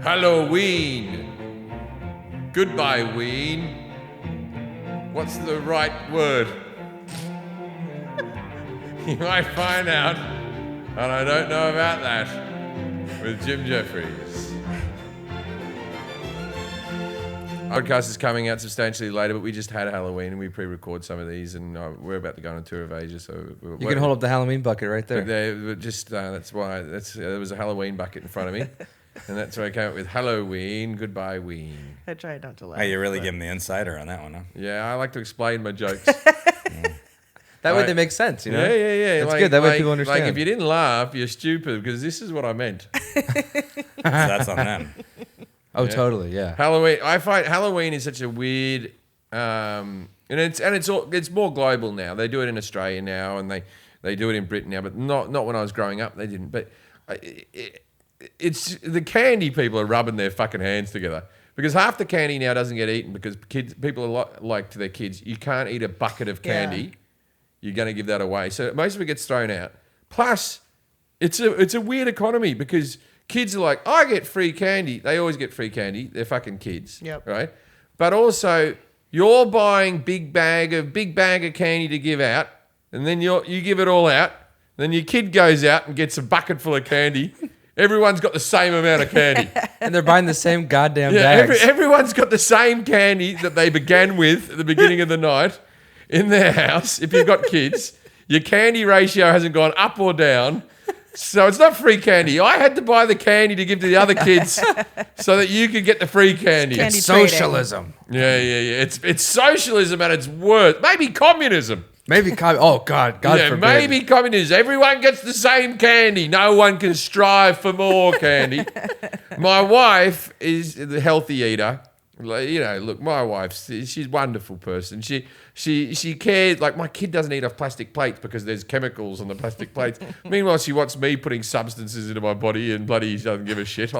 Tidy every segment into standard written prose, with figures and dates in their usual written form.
Halloween. Goodbye, Ween. What's the right word? You might find out, and I don't know about that, with Jim Jefferies. Podcast is coming out substantially later, but we just had Halloween and we pre-record some of these, and we're about to go on a tour of Asia. So you can hold up the Halloween bucket right there. That's why there was a Halloween bucket in front of me, and that's why I came up with Halloween. Goodbye, Ween. I tried not to laugh. Hey, you're really giving the insider on that one, huh? Yeah, I like to explain my jokes. That way they make sense, you know? Yeah. That's good. That way people understand. Like, if you didn't laugh, you're stupid, because this is what I meant. So that's on them. Oh, totally, yeah. Halloween. I find Halloween is such a weird, and it's more global now. They do it in Australia now, and they do it in Britain now, but not when I was growing up. They didn't. But it's the candy people are rubbing their fucking hands together, because half the candy now doesn't get eaten because people are like to their kids, you can't eat a bucket of candy. Yeah. You're going to give that away. So most of it gets thrown out. Plus, it's a weird economy, because kids are like, I get free candy. They always get free candy. They're fucking kids. Yep. Right? But also, you're buying big bag of candy to give out, and then you give it all out. Then your kid goes out and gets a bucket full of candy. Everyone's got the same amount of candy. And they're buying the same goddamn bags. Everyone's got the same candy that they began with at the beginning of the night in their house. If you've got kids, your candy ratio hasn't gone up or down. So it's not free candy. I had to buy the candy to give to the other kids so that you could get the free candy. Candy It's socialism. Yeah. It's socialism at its worst. Maybe communism. Maybe God forbid. Maybe communism. Everyone gets the same candy. No one can strive for more candy. My wife is the healthy eater. Look, my wife, she's a wonderful person. She cares. Like, my kid doesn't eat off plastic plates because there's chemicals on the plastic plates. Meanwhile, she wants me putting substances into my body, and bloody she doesn't give a shit.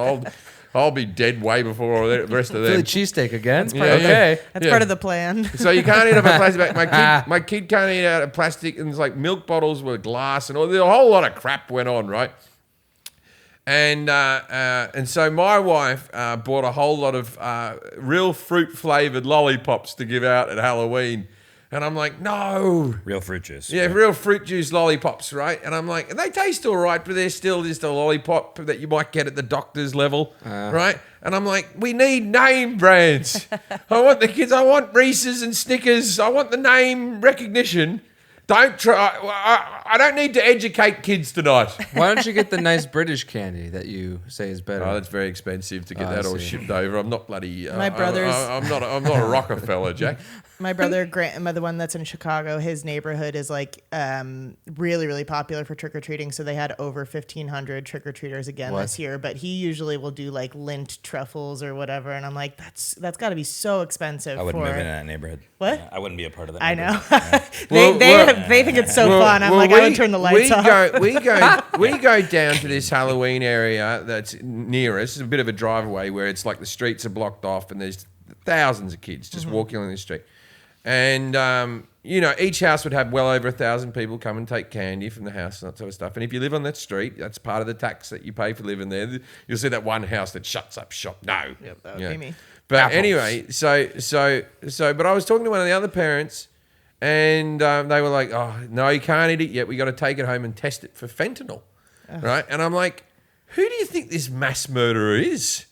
I'll be dead way before the rest of them. Philly cheesesteak again? That's part of the plan. So you can't eat off a plastic bag. My kid can't eat out of plastic, and it's like milk bottles with glass, and a whole lot of crap went on, right? And so my wife bought a whole lot of real fruit-flavored lollipops to give out at Halloween. And I'm like, no. Real fruit juice. Yeah, real fruit juice lollipops, right? And I'm like, and they taste all right, but they're still just a lollipop that you might get at the doctor's level, right? And I'm like, we need name brands. I want the kids, I want Reese's and Snickers. I want the name recognition. Don't try. I don't need to educate kids tonight. Why don't you get the nice British candy that you say is better? Oh, that's very expensive to get that all shipped over. I'm not bloody. My brother's. I'm not a Rockefeller, Jack. My brother, the one that's in Chicago, his neighborhood is like really, really popular for trick or treating. So they had over 1,500 trick or treaters again this year. But he usually will do like lint truffles or whatever, and I'm like, that's got to be so expensive. I wouldn't live in that neighborhood. What? I wouldn't be a part of that. I know. Yeah. They think it's so fun. I'm like, I would turn the lights off. We go down to this Halloween area that's near us. It's a bit of a drive away where it's like the streets are blocked off and there's thousands of kids just walking on the street. And, each house would have well over 1,000 people come and take candy from the house and that sort of stuff. And if you live on that street, that's part of the tax that you pay for living there. You'll see that one house that shuts up shop. No. Yep, that would be me. But Apples. anyway, but I was talking to one of the other parents, and they were like, oh, no, you can't eat it yet. We got to take it home and test it for fentanyl, right? And I'm like, who do you think this mass murderer is?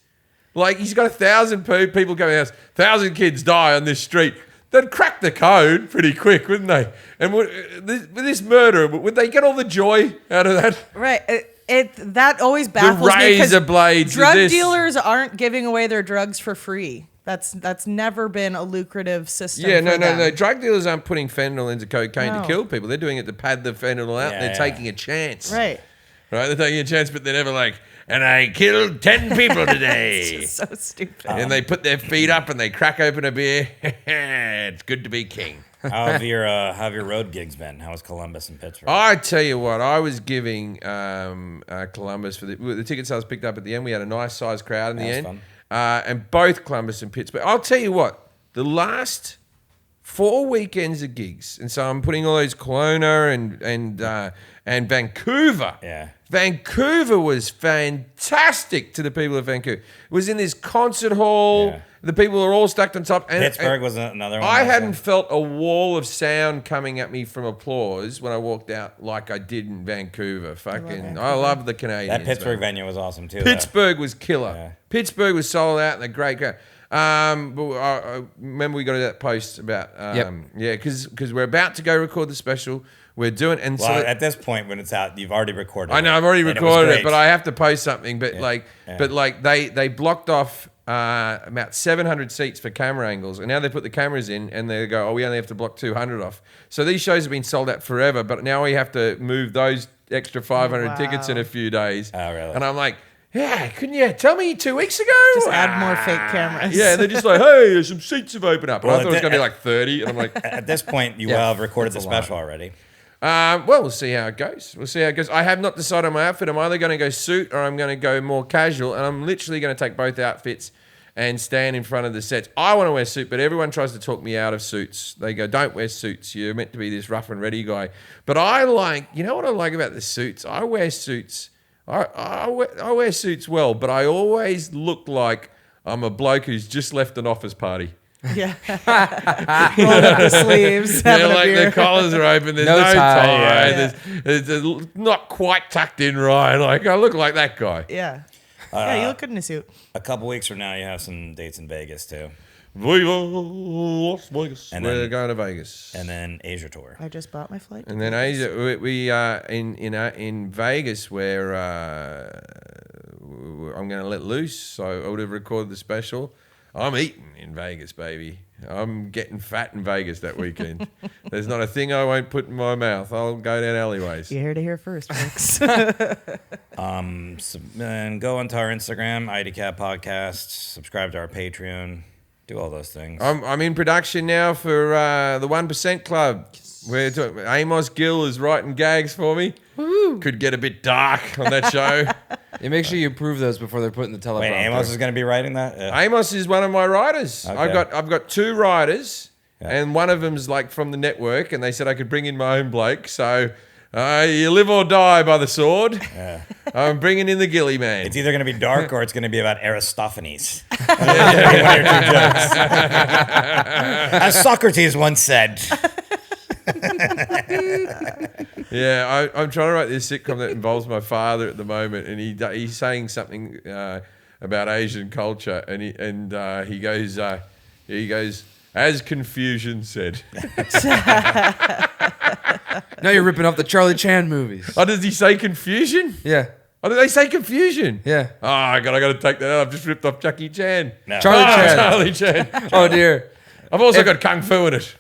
Like, he's got 1,000 people coming out, 1,000 kids die on this street. They'd crack the code pretty quick, wouldn't they? And with this murder, would they get all the joy out of that? Right. That always baffles the me razor blades. drug dealers aren't giving away their drugs for free. That's never been a lucrative system. Yeah, for them. no. Drug dealers aren't putting fentanyl into cocaine No. to kill people. They're doing it to pad the fentanyl out. Yeah, They're taking a chance. Right. They're taking a chance, but they're never like, and I killed 10 people today. It's just so stupid. And they put their feet up and they crack open a beer. It's good to be king. How have your road gigs been? How was Columbus and Pittsburgh? I tell you what, I was giving Columbus for the ticket sales picked up at the end. We had a nice sized crowd in the end. Fun. And both Columbus and Pittsburgh. I'll tell you what, the last 4 weekends of gigs, and so I'm putting all those Kelowna and Vancouver. Yeah. Vancouver was fantastic to the people of Vancouver. It was in this concert hall. Yeah. The people were all stacked on top. And, Pittsburgh was another one. I hadn't felt a wall of sound coming at me from applause when I walked out like I did in Vancouver. I love the Canadians. That Pittsburgh man. venue was awesome too. Pittsburgh was killer. Yeah. Pittsburgh was sold out and a great crowd. But I remember we got that post about because we're about to go record the special. We're doing At this point when it's out, you've already recorded. I know I've already recorded it, but I have to post something. But they blocked off about 700 seats for camera angles, and now they put the cameras in, and they go, "Oh, we only have to block 200 off." So these shows have been sold out forever, but now we have to move those extra 500 tickets in a few days. Oh, really? And I'm like, yeah, couldn't you tell me 2 weeks ago? Just add more fake cameras. Yeah, and they're just like, hey, there's some seats have opened up. And Well, I thought it was going to be like 30, and I'm like, At this point, you will have recorded the special already. well, we'll see how it goes. I have not decided on my outfit. I'm either going to go suit or I'm going to go more casual, and I'm literally going to take both outfits and stand in front of the sets. I want to wear a suit, but everyone tries to talk me out of suits. They go, don't wear suits. You're meant to be this rough and ready guy. But you know what I like about the suits? I wear suits. I wear suits well, but I always look like I'm a bloke who's just left an office party. Yeah. Rolling up the sleeves, having a beer. The collars are open. There's No no tie. tie. There's not quite tucked in right. Like I look like that guy. Yeah. Yeah, you look good in a suit. A couple weeks from now, you have some dates in Vegas too, Viva Las Vegas. And We're then- going to Vegas. and then Asia tour. I just bought my flight. And then Asia, we in Vegas where I'm going to let loose. So I would have recorded the special. I'm eating in Vegas, baby. I'm getting fat in Vegas that weekend. There's not a thing I won't put in my mouth. I'll go down alleyways. You heard it here first, folks. And go onto our Instagram, IDCAP Podcast. Subscribe to our Patreon. Do all those things. I'm in production now for the 1% Club. Amos Gill is writing gags for me. Woo. Could get a bit dark on that show. You make sure you approve those before they're put in the teleprompter. Wait, Amos is going to be writing that? Yeah. Amos is one of my writers. Okay. I've got 2 writers, and one of them's like from the network, and they said I could bring in my own bloke. So you live or die by the sword. Yeah. I'm bringing in the Gilly man. It's either going to be dark or it's going to be about Aristophanes. One or two jokes. As Socrates once said. Yeah, I'm trying to write this sitcom that involves my father at the moment, and he's saying something about Asian culture, and he goes, as Confucian said. Now you're ripping off the Charlie Chan movies. Oh, does he say confusion? Yeah. Oh, did they say confusion? Yeah. Oh, I got to take that out. I've just ripped off Jackie Chan. No. Charlie Chan. Charlie Chan. Oh, dear. I've also got Kung Fu in it.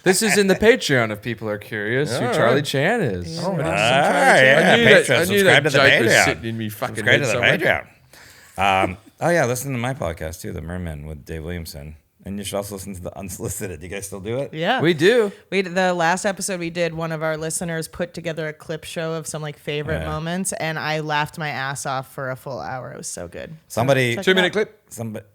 This is in the Patreon if people are curious who All Charlie right. Chan is. Oh, yeah, I knew Patreon. that Subscribe to the joke was Patreon. sitting in me fucking Subscribe head to the somewhere. Patreon. Oh, yeah, listen to my podcast, too, The Merman with Dave Williamson. And you should also listen to The Unsolicited. Do you guys still do it? Yeah. We do. The last episode we did, one of our listeners put together a clip show of some like favorite moments, and I laughed my ass off for a full hour. It was so good. Somebody, Check it 2-minute out. clip. somebody,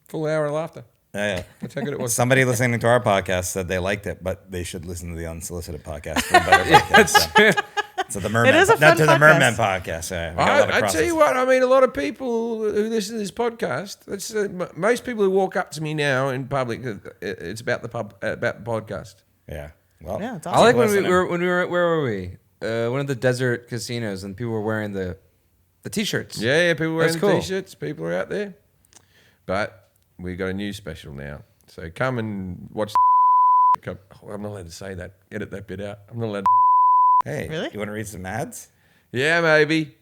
Full hour of laughter. yeah. That's how good it was. Somebody listening to our podcast said they liked it, but they should listen to the Unsolicited podcast. For a better podcast. So the Merman, It is a fun to the podcast. Merman podcast. Yeah, we got a lot of I crosses. tell you what, I mean, a lot of people who listen to this podcast, most people who walk up to me now in public, it's about the podcast. Yeah. Well, Yeah, it's I awesome. like when listening. we were where were we? One of the desert casinos, and people were wearing the t-shirts. Yeah, people wearing That's the cool. t-shirts, people are out there. But we got a new special now. So come and watch I'm not allowed to say that. Edit that bit out. I'm not allowed to. Hey, Really? you want to read some ads? Yeah, maybe.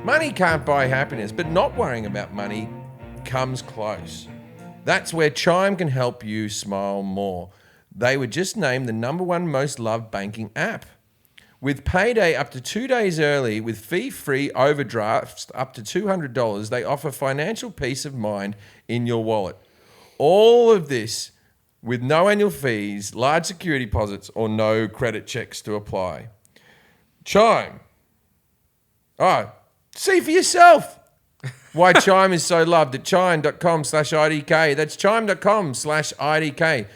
Money can't buy happiness, but not worrying about money comes close. That's where Chime can help you smile more. They were just named the #1 most loved banking app. With payday up to 2 days early with fee-free overdrafts up to $200, they offer financial peace of mind in your wallet. All of this with no annual fees, large security deposits, or no credit checks to apply. Chime. Oh, see for yourself. Why Chime is so loved at chime.com/IDK. That's chime.com/IDK.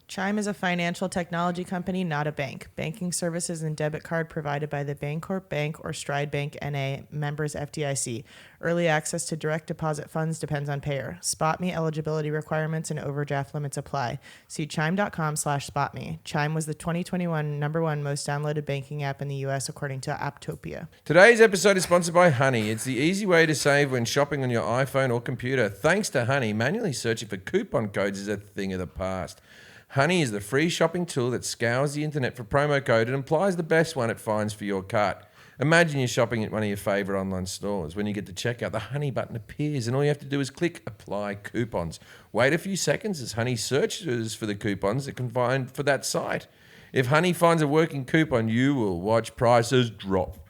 Chime is a financial technology company, not a bank. Banking services and debit card provided by the Bancorp Bank or Stride Bank NA, members FDIC. Early access to direct deposit funds depends on payer. SpotMe eligibility requirements and overdraft limits apply. See chime.com/spotme. Chime was the 2021 #1 most downloaded banking app in the U.S. according to Apptopia. Today's episode is sponsored by Honey. It's the easy way to save when shopping on your iPhone or computer. Thanks to Honey, manually searching for coupon codes is a thing of the past. Honey is the free shopping tool that scours the internet for promo code and applies the best one it finds for your cart. Imagine you're shopping at one of your favourite online stores. When you get to checkout, the Honey button appears and all you have to do is click Apply Coupons. Wait a few seconds as Honey searches for the coupons it can find for that site. If Honey finds a working coupon, you will watch prices drop.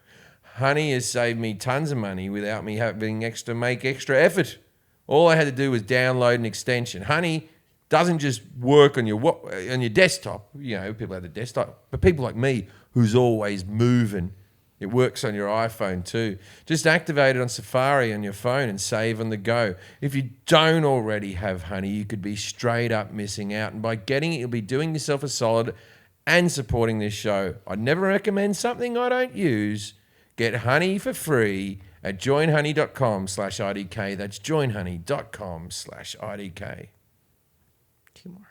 Honey has saved me tons of money without me having to make extra effort. All I had to do was download an extension. Honey doesn't just work on your desktop. You know, people have the desktop, but people like me who's always moving, it works on your iPhone too. Just activate it on Safari on your phone and save on the go. If you don't already have Honey, you could be straight up missing out. And by getting it, you'll be doing yourself a solid and supporting this show. I'd never recommend something I don't use. Get Honey for free at joinhoney.com/IDK. That's joinhoney.com/IDK. Two more.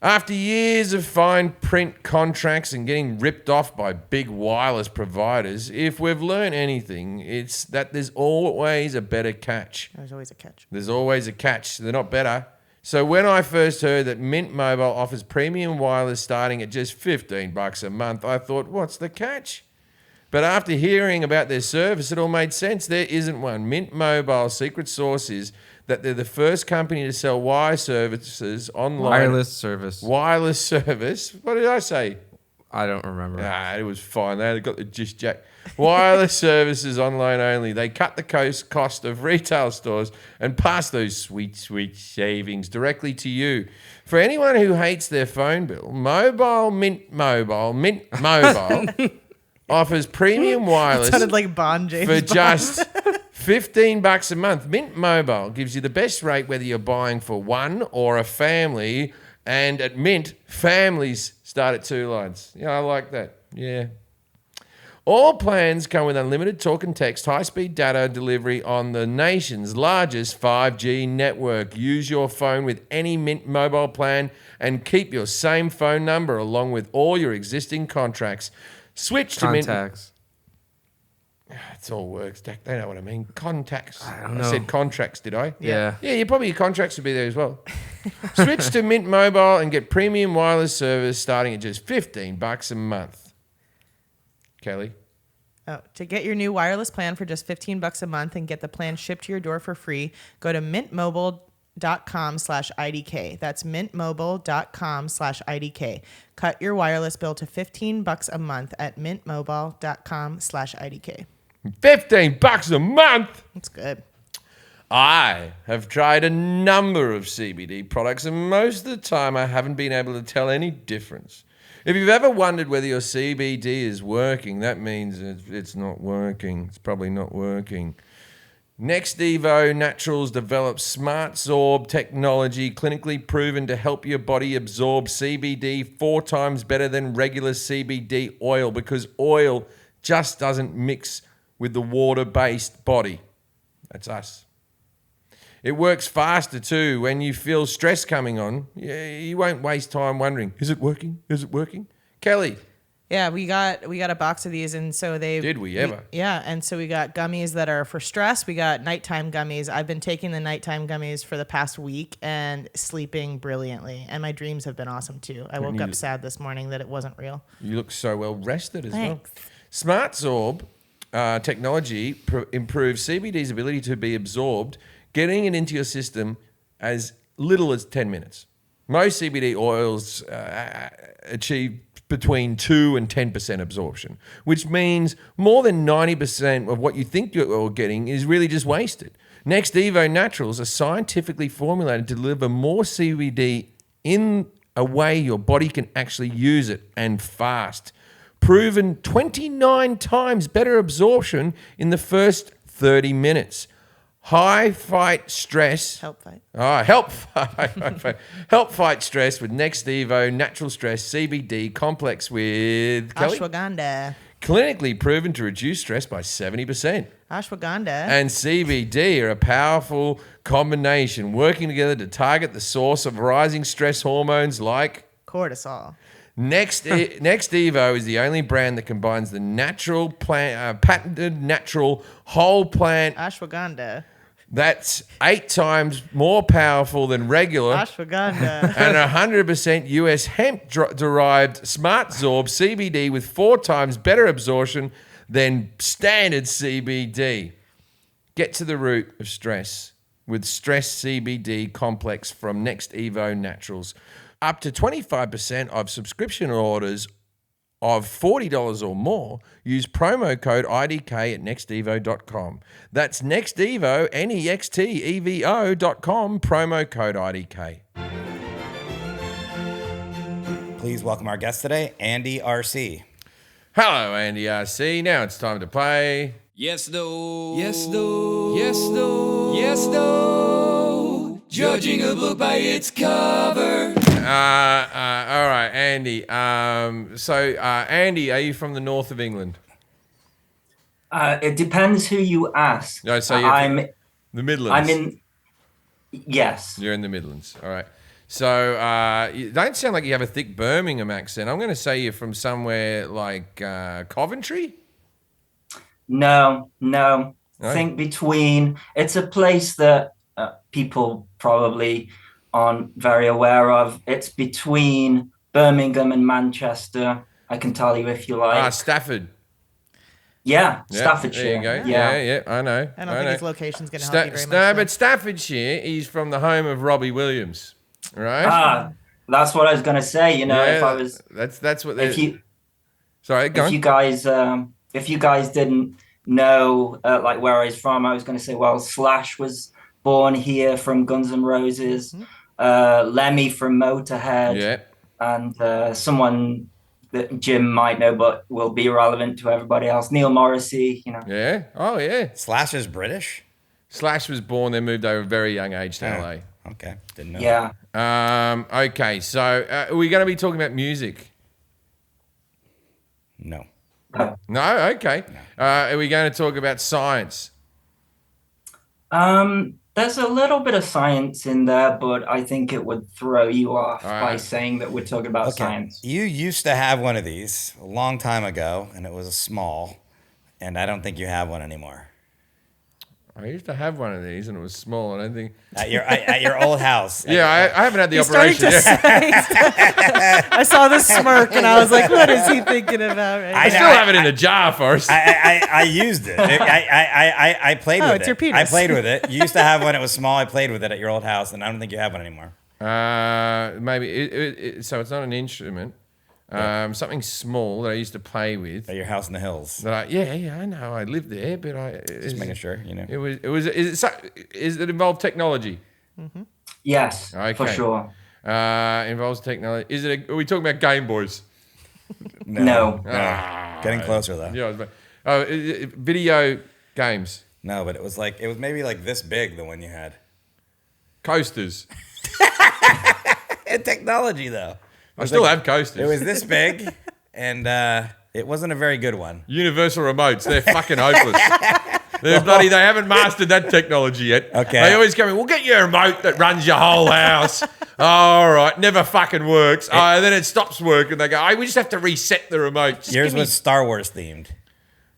After years of fine print contracts and getting ripped off by big wireless providers, if we've learned anything, it's that there's always a better catch. There's always a catch. There's always a catch. They're not better. So when I first heard that Mint Mobile offers premium wireless starting at just $15 a month, I thought, what's the catch? But after hearing about their service, it all made sense. There isn't one. Mint Mobile's secret sauce is that they're the first company to sell wireless services online. Wireless service. What did I say? I don't remember. It was fine. They got the gist jack. Wireless services online only. They cut the cost of retail stores and pass those sweet savings directly to you. For anyone who hates their phone bill, Mint Mobile offers premium wireless. It sounded like Bond James for Bond. just $15 a month. Mint Mobile gives you the best rate whether you're buying for one or a family. And at Mint, families start at 2 lines. Yeah, I like that. Yeah. All plans come with unlimited talk and text, high-speed data delivery on the nation's largest 5G network. Use your phone with any Mint Mobile plan and keep your same phone number along with all your existing contracts. Switch to Mint. Contacts. It's all works, Dak. They know what I mean. Contacts. I don't know. I said contracts, did I? Yeah. Yeah, your contracts would be there as well. Switch to Mint Mobile and get premium wireless service starting at just $15 a month. Kelly? Oh, to get your new wireless plan for just $15 a month and get the plan shipped to your door for free, go to mintmobile.com/IDK. That's mintmobile.com/IDK. Cut your wireless bill to $15 a month at mintmobile.com/IDK. $15 a month? That's good. I have tried a number of CBD products, and most of the time I haven't been able to tell any difference. If you've ever wondered whether your CBD is working, that means it's not working. It's probably not working. Next Evo Naturals develops SmartZorb technology, clinically proven to help your body absorb CBD 4 times better than regular CBD oil, because oil just doesn't mix with the water-based body. That's us. It works faster too. When you feel stress coming on, you won't waste time wondering, is it working? Is it working? Kelly. Yeah, we got a box of these, and so Did we ever? And so we got gummies that are for stress. We got nighttime gummies. I've been taking the nighttime gummies for the past week and sleeping brilliantly, and my dreams have been awesome too. I woke up sad this morning that it wasn't real. You look so well rested as Thanks. well. SmartZorb technology improves CBD's ability to be absorbed, getting it into your system as little as 10 minutes. Most CBD oils achieve between 2 and 10% absorption, which means more than 90% of what you think you're getting is really just wasted. Next Evo Naturals are scientifically formulated to deliver more CBD in a way your body can actually use it, and fast. Proven 29 times better absorption in the first 30 minutes. High fight stress. Help fight. Oh, help fight stress with Next Evo Natural Stress CBD complex with Kelly? Ashwagandha. Clinically proven to reduce stress by 70%. Ashwagandha. And CBD are a powerful combination working together to target the source of rising stress hormones like Cortisol. Next Evo is the only brand that combines the natural plant, patented natural whole plant Ashwagandha. that's 8 times more powerful than regular Ashwagandha. and 100% US hemp-derived SmartZorb CBD with 4 times better absorption than standard CBD. Get to the root of stress with Stress CBD Complex from Next Evo Naturals. Up to 25% of subscription orders of $40 or more, use promo code IDK at nextevo.com. That's nextevo, nextevo.com, promo code IDK. Please welcome our guest today, Andy RC. Hello, Andy RC. Now it's time to play. Yes, no. Yes, no. Yes, no. Yes, no. Judging a book by its cover. All right, Andy. Andy, are you from the north of England? It depends who you ask. No, so you're I'm the Midlands. I'm in. Yes. You're in the Midlands. All right. So you don't sound like you have a thick Birmingham accent. I'm going to say you're from somewhere like Coventry. No. No? Think between. It's a place that people probably aren't very aware of. It's between Birmingham and Manchester. I can tell you if you like. Stafford. Yeah, Yeah, Staffordshire. There you go. Yeah. Yeah, I know. I don't think his location's going to help you very much. No, though. but Staffordshire, he's from the home of Robbie Williams, right? That's what I was gonna say. If I was, that's what. if you, Sorry, go on. if you guys didn't know like where I was from, I was gonna say, well, Slash was born here from Guns N' Roses, Lemmy from Motorhead, Yeah. and someone that Jim might know, but will be relevant to everybody else, Neil Morrissey. Yeah. Oh, yeah. Slash is British? Slash was born, then moved over a very young age to LA. Okay, didn't know. Yeah. Okay, so are we going to be talking about music? No. No? Okay. Are we going to talk about science? There's a little bit of science in there, but I think it would throw you off All right. by saying that we're talking about science. You used to have one of these a long time ago, and it was small, and I don't think you have one anymore. I used to have one of these, and it was small. I don't think. At your old house. Yeah, I haven't had the He's starting operation to yet. say. I saw the smirk and I was like, what is he thinking about? Right I now? still have it in a jar, Forrest. I used it. I played with it. it's your penis. I played with it. You used to have one. It was small. I played with it at your old house, and I don't think you have one anymore. Maybe. So it's not an instrument. Something small that I used to play with. At your house in the hills. That I know. I lived there, but Just making sure, you know. It was. Is it involved technology? Yes, for Okay. sure. Involves technology. Are we talking about Game Boys? No. Getting closer though. Yeah. Video games. No, but it was maybe like this big, the one you had. Coasters. And technology though. I still have coasters. It was this big, and it wasn't a very good one. Universal remotes. They're fucking hopeless. They haven't mastered that technology yet. Okay. They always come in, we'll get you a remote that runs your whole house. All right. Never fucking works. And then it stops working. They go, we just have to reset the remote. Just Yours give me- was Star Wars themed.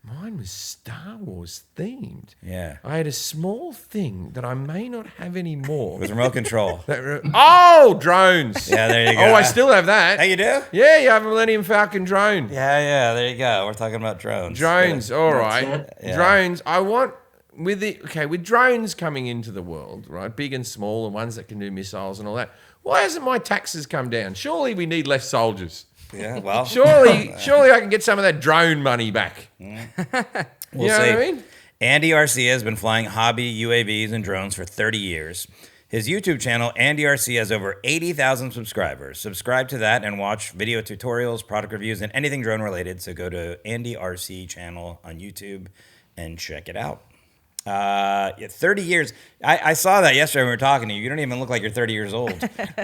Mine was Star Wars themed. Yeah. I had a small thing that I may not have anymore. It was remote control. Drones. Yeah, there you go. Oh, I still have that. Oh, you do? Yeah, you have a Millennium Falcon drone. Yeah, there you go. We're talking about drones. Drones, all right. it. Yeah. Drones. I want with drones coming into the world, right? Big and small, and ones that can do missiles and all that. Why hasn't my taxes come down? Surely we need less soldiers. Yeah, well. Surely I can get some of that drone money back. We'll You know see. what I mean? Andy RC has been flying hobby UAVs and drones for 30 years. His YouTube channel, Andy RC, has over 80,000 subscribers. Subscribe to that and watch video tutorials, product reviews, and anything drone related. So go to Andy RC channel on YouTube and check it out. Yeah, 30 years. I saw that yesterday when we were talking to you. You don't even look like you're 30 years old.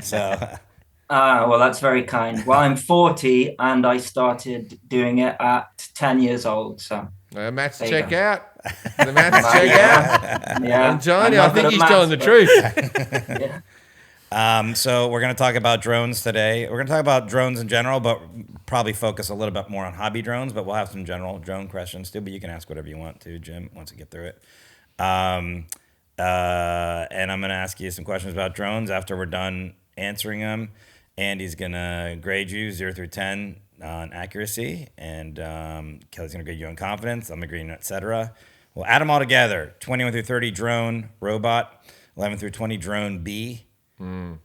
So, Well, that's very kind. Well, I'm 40 and I started doing it at 10 years old. So Matt's there you check go. out. The Matt's check out. Yeah. I'm telling you, not I think good at he's maths, telling the but- truth. Yeah. so we're going to talk about drones today. We're going to talk about drones in general, but probably focus a little bit more on hobby drones. But we'll have some general drone questions too. But you can ask whatever you want to, Jim, once we get through it. And I'm going to ask you some questions about drones after we're done answering them. Andy's going to grade you 0 through 10 on accuracy, and Kelly's going to grade you on confidence. I'm going to grade you, etc. We'll add them all together. 21 through 30 drone, robot. 11 through 20 drone B. 0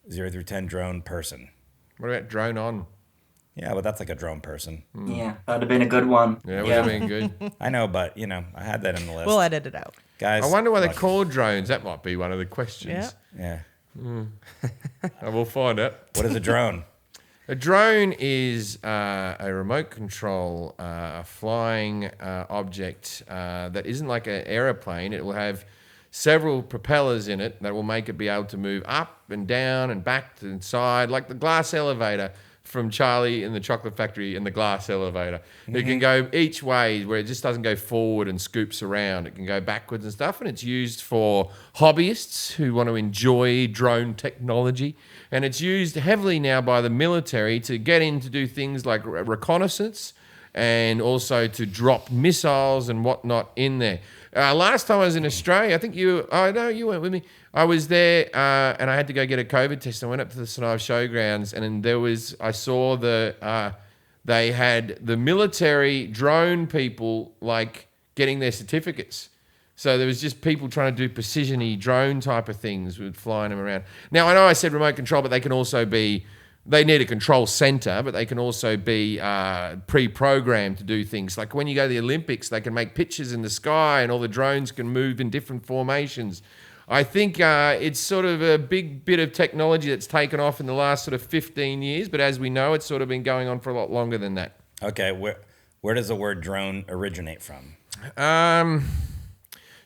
through 10 drone person. What about drone on? Yeah, but that's like a drone person. Yeah, that'd have been a good one. Yeah, would have been good. I know, but, I had that in the list. We'll edit it out. Guys, I wonder why they look, call drones. That might be one of the questions. Yeah. Yeah. We'll find out. What is a drone? A drone is a remote control flying object that isn't like an aeroplane. It will have several propellers in it that will make it be able to move up and down and back to the side, like the glass elevator from Charlie in the Chocolate Factory and the glass elevator. It can go each way where it just doesn't go forward and scoops around. It can go backwards and stuff, and it's used for hobbyists who want to enjoy drone technology. And it's used heavily now by the military to get in to do things like reconnaissance and also to drop missiles and whatnot in there. Last time I was in Australia, I think you went with me. I was there and I had to go get a COVID test. I went up to the Senai Showgrounds, and then I saw they had the military drone people like getting their certificates. So there was just people trying to do precision-y drone type of things with flying them around. Now, I know I said remote control, but they can also be, they need a control center, but they can also be pre-programmed to do things. Like when you go to the Olympics, they can make pictures in the sky and all the drones can move in different formations. I think it's sort of a big bit of technology that's taken off in the last sort of 15 years, but as we know, it's sort of been going on for a lot longer than that. Okay, where does the word drone originate from?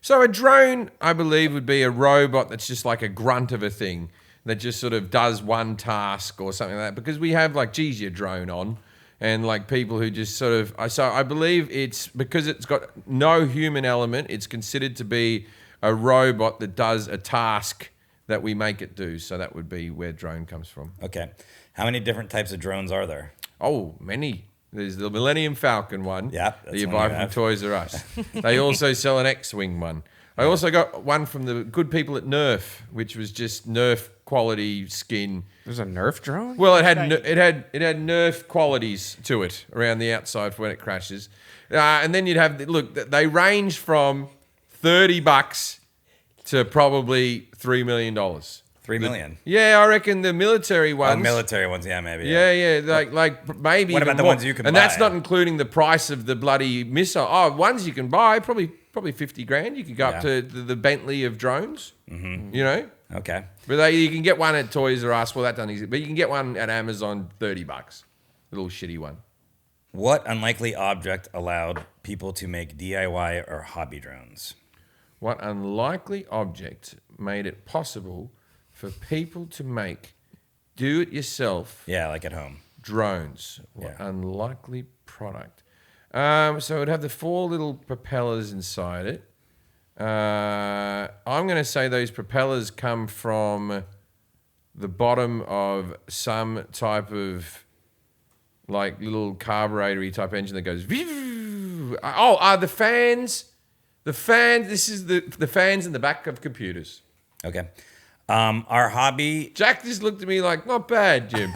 So a drone, I believe, would be a robot that's just like a grunt of a thing that just sort of does one task or something like that. Because we have like, geez, your drone on, and like people who just sort of. So I believe it's because it's got no human element. It's considered to be a robot that does a task that we make it do. So that would be where drone comes from. Okay, how many different types of drones are there? Oh, many. There's the Millennium Falcon one Yeah, that that's you one buy you from have. Toys R Us. They also sell an X-Wing one. I also got one from the good people at Nerf, which was just Nerf quality skin. There's a Nerf drone? Well, it had Nerf qualities to it around the outside for when it crashes, and then you'd have they range from $30 to probably $3 million. $3 million. Yeah, I reckon the military ones. Oh, military ones, yeah, maybe. Yeah, like maybe. What even about the more. ones you can And buy? that's not including the price of the bloody missile. Oh, ones you can buy probably $50,000. You could go up to the Bentley of drones. Mm-hmm. You know, Okay. but you can get one at Toys R Us. Well, that doesn't exist. But you can get one at Amazon, $30. Little shitty one. What unlikely object allowed people to make DIY or hobby drones? What unlikely object made it possible for people to make do-it-yourself Yeah, like at home. drones? What Yeah. unlikely product? So it would have the 4 little propellers inside it. I'm going to say those propellers come from the bottom of some type of like little carburetor type engine that goes. The fans. The fans. This is the fans in the back of computers. Okay. Our hobby. Jack just looked at me like, not bad, Jim.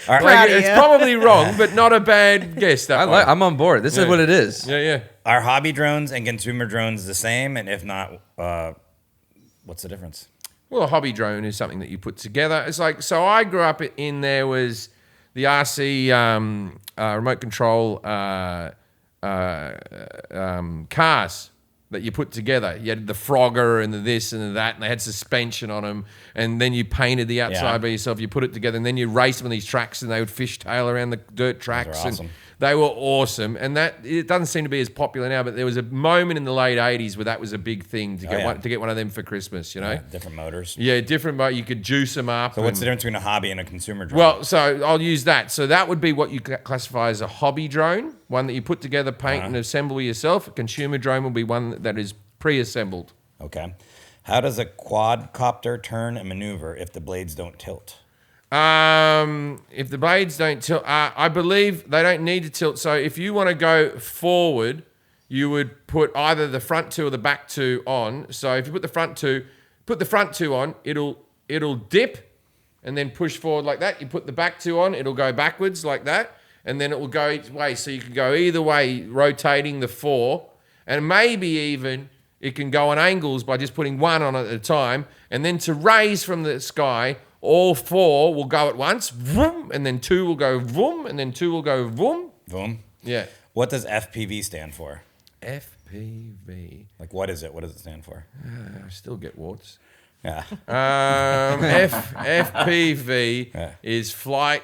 Our, Proud of It's you. probably wrong, but not a bad guess. That one. I'm on board. This is what it is. Yeah. Are hobby drones and consumer drones the same? And if not, what's the difference? Well, a hobby drone is something that you put together. It's like, so I grew up in there was the RC remote control cars. that you put together. You had the Frogger and the this and the that, and they had suspension on them. And then you painted the outside by yourself. You put it together, and then you raced them on these tracks, and they would fishtail around the dirt tracks. Those are awesome. And they were awesome. And that it doesn't seem to be as popular now, but there was a moment in the late 80s where that was a big thing to get one of them for Christmas, you know? Yeah, different motors. Yeah, different, but you could juice them up. So what's the difference between a hobby and a consumer drone? Well, so I'll use that. So that would be what you classify as a hobby drone, one that you put together, paint, and assemble yourself. A consumer drone will be one that is pre-assembled. Okay. How does a quadcopter turn and maneuver if the blades don't tilt? If the blades don't tilt, I believe they don't need to tilt. So if you want to go forward, you would put either the front two or the back two on. So if you put the front two on, it'll dip and then push forward like that. You put the back two on, it'll go backwards like that, and then it will go each way. So you can go either way, rotating the four, and maybe even it can go on angles by just putting one on at a time, and then to raise from the sky, all four will go at once, vroom, and then two will go vroom, and then two will go vroom. Boom. Yeah. What does FPV stand for? FPV. Like, what is it? What does it stand for? I still get warts. Yeah. FPV is flight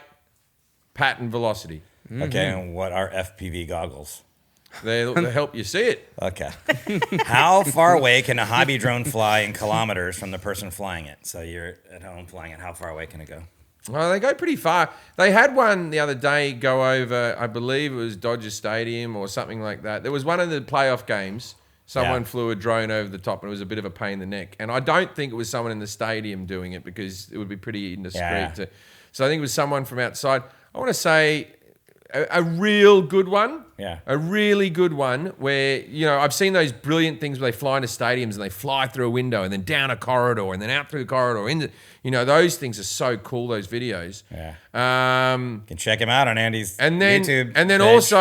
pattern velocity. Okay, and what are FPV goggles? They help you see it. Okay. How far away can a hobby drone fly in kilometers from the person flying it? So you're at home flying it. How far away can it go? Well, they go pretty far. They had one the other day go over, I believe it was Dodger Stadium or something like that. There was one of the playoff games. Someone flew a drone over the top, and it was a bit of a pain in the neck. And I don't think it was someone in the stadium doing it, because it would be pretty indiscreet. So I think it was someone from outside. I want to say a real good one. Yeah. A really good one where, you know, I've seen those brilliant things where they fly into stadiums and they fly through a window and then down a corridor and then out through the corridor. Into, you know, those things are so cool, those videos. Yeah. You can check him out on Andy's YouTube And then page.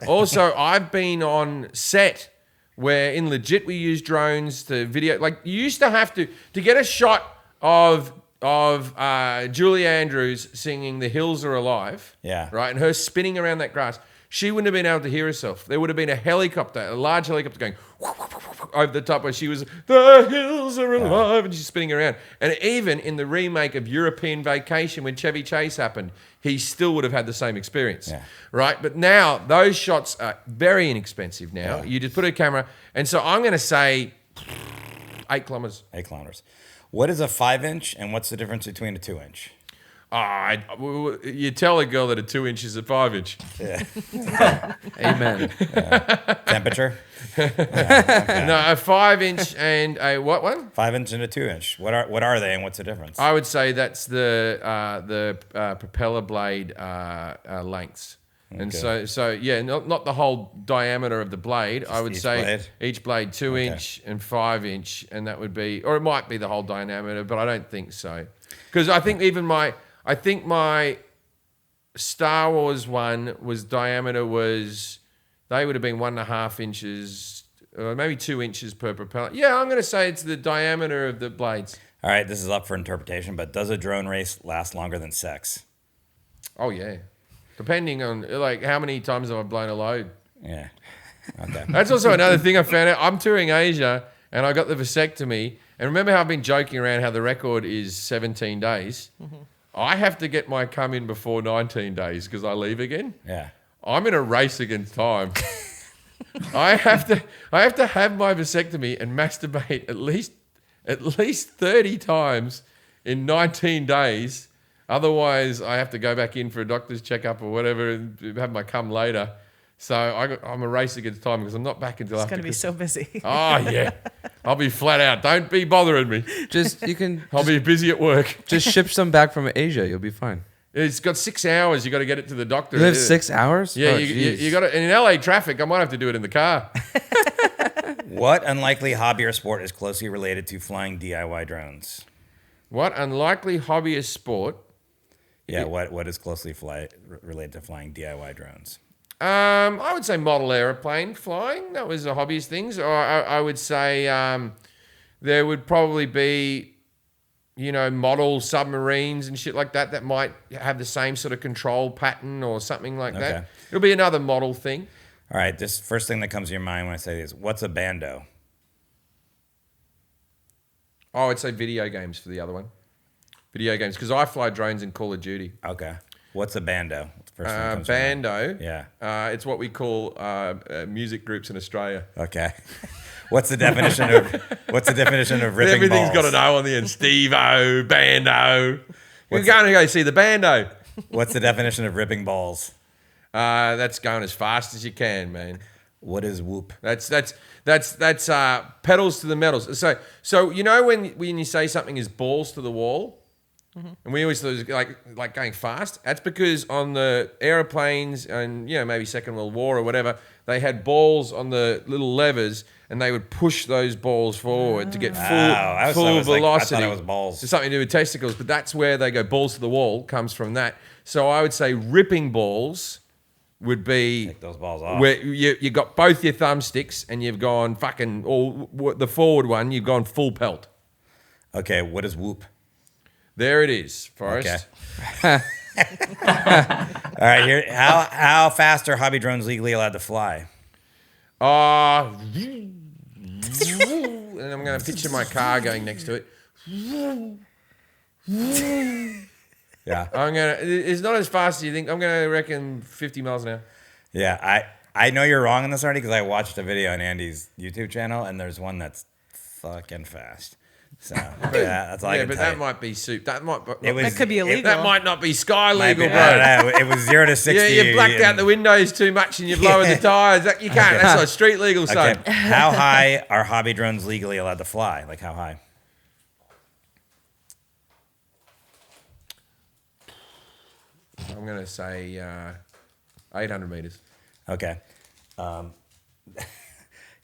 also, I've been on set where in legit we use drones to video. Like, you used to have to get a shot of Julie Andrews singing "The Hills Are Alive," right, and her spinning around that grass. She wouldn't have been able to hear herself. There would have been a large helicopter going over the top where she was, "The hills are alive," and she's spinning around. And even in the remake of European Vacation, when Chevy Chase happened, he still would have had the same experience, right? But now those shots are very inexpensive now. You just put a camera, and so I'm going to say 8 kilometers. 8 kilometers. What is a 5-inch, and what's the difference between a 2-inch? You tell a girl that a 2-inch is a 5-inch. Yeah. Amen. Temperature? No, a 5-inch and a what one? 5-inch and a 2-inch. What are they, and what's the difference? I would say that's the propeller blade lengths. And so yeah, not the whole diameter of the blade. Just I would say blade? each blade 2-inch and 5-inch, and that would be, or it might be the whole diameter, but I don't think so, because I think even my Star Wars one was diameter was, they would have been 1.5 inches, or maybe 2 inches per propeller. Yeah, I'm going to say it's the diameter of the blades. All right, this is up for interpretation, but does a drone race last longer than sex? Oh yeah. Depending on, like, how many times have I blown a load. Yeah. Okay. That's also another thing I found out. I'm touring Asia, and I got the vasectomy. And remember how I've been joking around how the record is 17 days? Mm-hmm. I have to get my come in before 19 days because I leave again. Yeah. I'm in a race against time. I have to have my vasectomy and masturbate at least 30 times in 19 days. Otherwise, I have to go back in for a doctor's checkup or whatever and have my cum later. So I'm a race against time because I'm not back until after. It's going to be so busy. Oh, yeah. I'll be flat out. Don't be bothering me. I'll be busy at work. Just ship some back from Asia. You'll be fine. It's got 6 hours. You got to get it to the doctor. You have 6 hours? Yeah, Oh, you got to. In LA traffic, I might have to do it in the car. What unlikely hobby or sport is closely related to flying DIY drones? What unlikely hobby or sport? Yeah, what is closely related to flying DIY drones? I would say model aeroplane flying. That was a hobbyist things. Or I would say there would probably be, model submarines and shit like that might have the same sort of control pattern or something like that. It'll be another model thing. All right, this first thing that comes to your mind when I say this, what's a bando? Oh, I'd say video games for the other one. Video games, because I fly drones in Call of Duty. Okay. What's a bando? What's the first thing that comes to your mind? Bando. Yeah. It's what we call music groups in Australia. Okay. What's the definition of ripping Everything's balls? got an O on the end. Steve-O, bando. We're going to go see the bando. What's the definition of ripping balls? That's going as fast as you can, man. What is whoop? That's pedals to the metals. So you know when you say something is balls to the wall, and we always lose like going fast. That's because on the aeroplanes and maybe Second World War or whatever, they had balls on the little levers, and they would push those balls forward to get full velocity. I thought it was balls. It's something to do with testicles, but that's where they go. Balls to the wall comes from that. So I would say ripping balls would be Take those balls off. where you got both your thumbsticks and you've gone fucking, or the forward one, you've gone full pelt. Okay, what is whoop? There it is, Forrest. Okay. All right, here. How fast are hobby drones legally allowed to fly? And I'm going to picture my car going next to it. Yeah. It's not as fast as you think. I'm going to reckon 50 miles an hour. Yeah, I know you're wrong on this already because I watched a video on Andy's YouTube channel, and there's one that's fucking fast. So yeah, that's all I can but tell that you. might be soup. That could be illegal. That might not be sky Might legal, be- bro. I don't know. It was 0 to 60. Yeah, you blacked out the windows too much and you've lowered the tires. You can't. That's not street legal, son. Okay. How high are hobby drones legally allowed to fly? Like how high? I'm going to say 800 meters. Okay.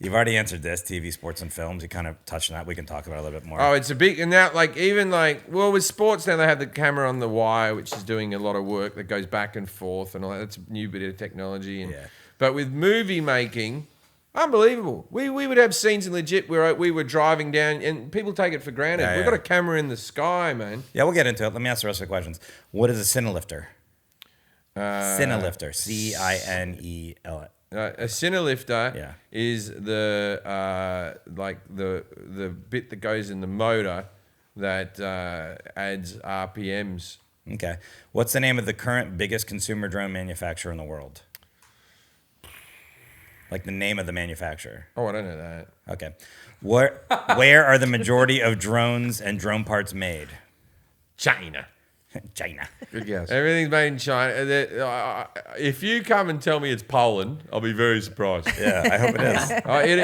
You've already answered this. TV, sports, and films. You kind of touched on that. We can talk about it a little bit more. Oh, it's a big, and now with sports now they have the camera on the wire, which is doing a lot of work that goes back and forth and all that. That's a new bit of technology. And, Yeah. But with movie making, unbelievable. We would have scenes in legit where we were driving down and people take it for granted. Yeah, We've yeah. got a camera in the sky, man. Yeah, we'll get into it. Let me ask the rest of the questions. What is a cinelifter? Cinelifter. CINEL. A cinelifter Yeah. is the the bit that goes in the motor that adds RPMs. Okay. What's the name of the current biggest consumer drone manufacturer in the world? Like the name of the manufacturer. Oh, I don't know that. Okay. Where are the majority of drones and drone parts made? China. China. Good guess. Everything's made in China. If you come and tell me it's Poland, I'll be very surprised. Yeah, I hope it is.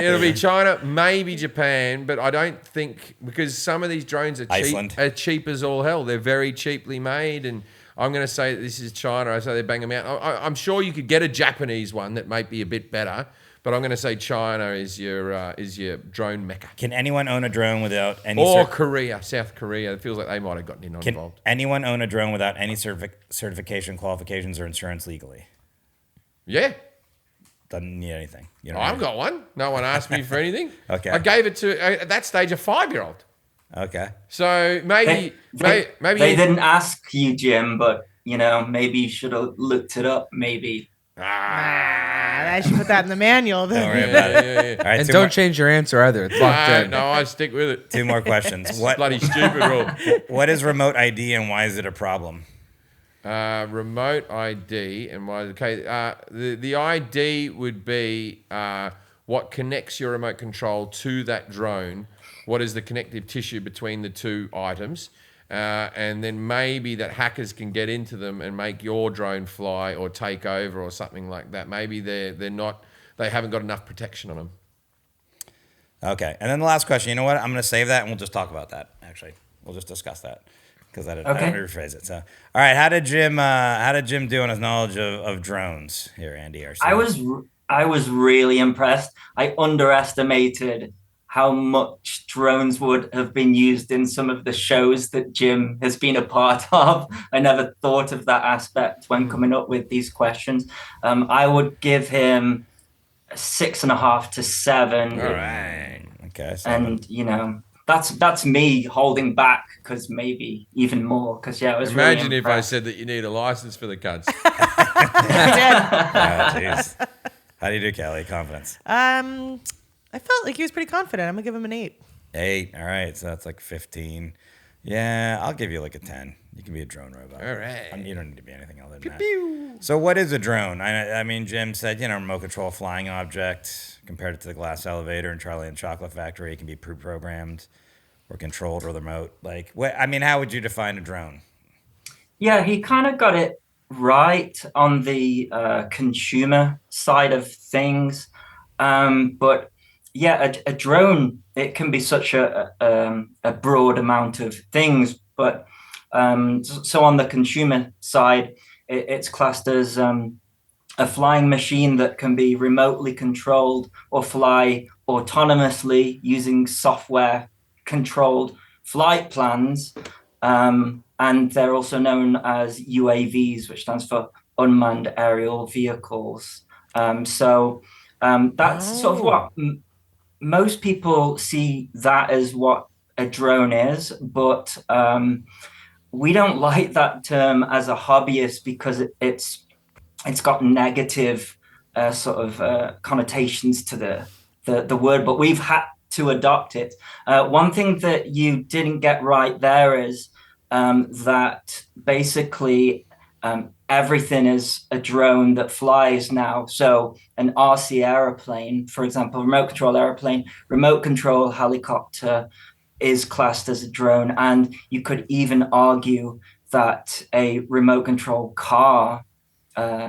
It'll be China, maybe Japan, but I don't think, because some of these drones are Iceland. cheap as all hell. They're very cheaply made, and I'm going to say that this is China. I say they bang them out. I'm sure you could get a Japanese one that might be a bit better, but I'm going to say China is your drone mecca. Can anyone own a drone without any Or Korea, South Korea. It feels like they might have gotten Can involved. anyone own a drone without any certification, qualifications, or insurance legally? Yeah. Doesn't need anything. You know. I've got one. No one asked me for anything. Okay. I gave it to, at that stage, a 5-year-old. Okay. So maybe They maybe didn't ask you, Jim, but maybe you should have looked it up. Maybe. I should put that in the manual. Don't worry Then. about it. yeah. All right. And two don't more, change your answer either. It's locked in. No, I stick with it. two more questions. What Bloody stupid rule. What is remote ID and why is it a problem? Remote ID and why? Okay, the ID would be what connects your remote control to that drone. What is the connective tissue between the two items? And then maybe that hackers can get into them and make your drone fly or take over or something like that. Maybe they haven't got enough protection on them. Okay. And then the last question. You know what? I'm going to save that and we'll just talk about that. Actually, we'll just discuss that because I didn't rephrase it. So, all right. How did Jim do on his knowledge of drones here, Andy? RC? I was really impressed. I underestimated how much drones would have been used in some of the shows that Jim has been a part of. I never thought of that aspect when coming up with these questions. I would give him 6.5 to 7. All right. Okay. So And that's me holding back because maybe even more. Because it was Imagine really if I impressed. said that you need a license for the cuds. jeez. How do you do, Kelly? Confidence. I felt like he was pretty confident. I'm gonna give him an 8. 8. All right, so that's like 15. Yeah, I'll give you like a 10. You can be a drone robot. All right. I mean, you don't need to be anything other than that. So what is a drone? I mean, Jim said, remote control flying object. Compared it to the glass elevator in Charlie and the Chocolate Factory, it can be pre-programmed or controlled or remote. Like, what? I mean, how would you define a drone? Yeah, he kind of got it right on the consumer side of things. But yeah, a drone, it can be such a broad amount of things. But so on the consumer side, it's classed as a flying machine that can be remotely controlled or fly autonomously using software controlled flight plans. And they're also known as UAVs, which stands for unmanned aerial vehicles. That's sort of what most people see that as what a drone is, but we don't like that term as a hobbyist because it's got negative connotations to the word, but we've had to adopt it. One thing that you didn't get right there is that basically everything is a drone that flies now. So an RC aeroplane, for example, remote control aeroplane, remote control helicopter is classed as a drone. And you could even argue that a remote control car,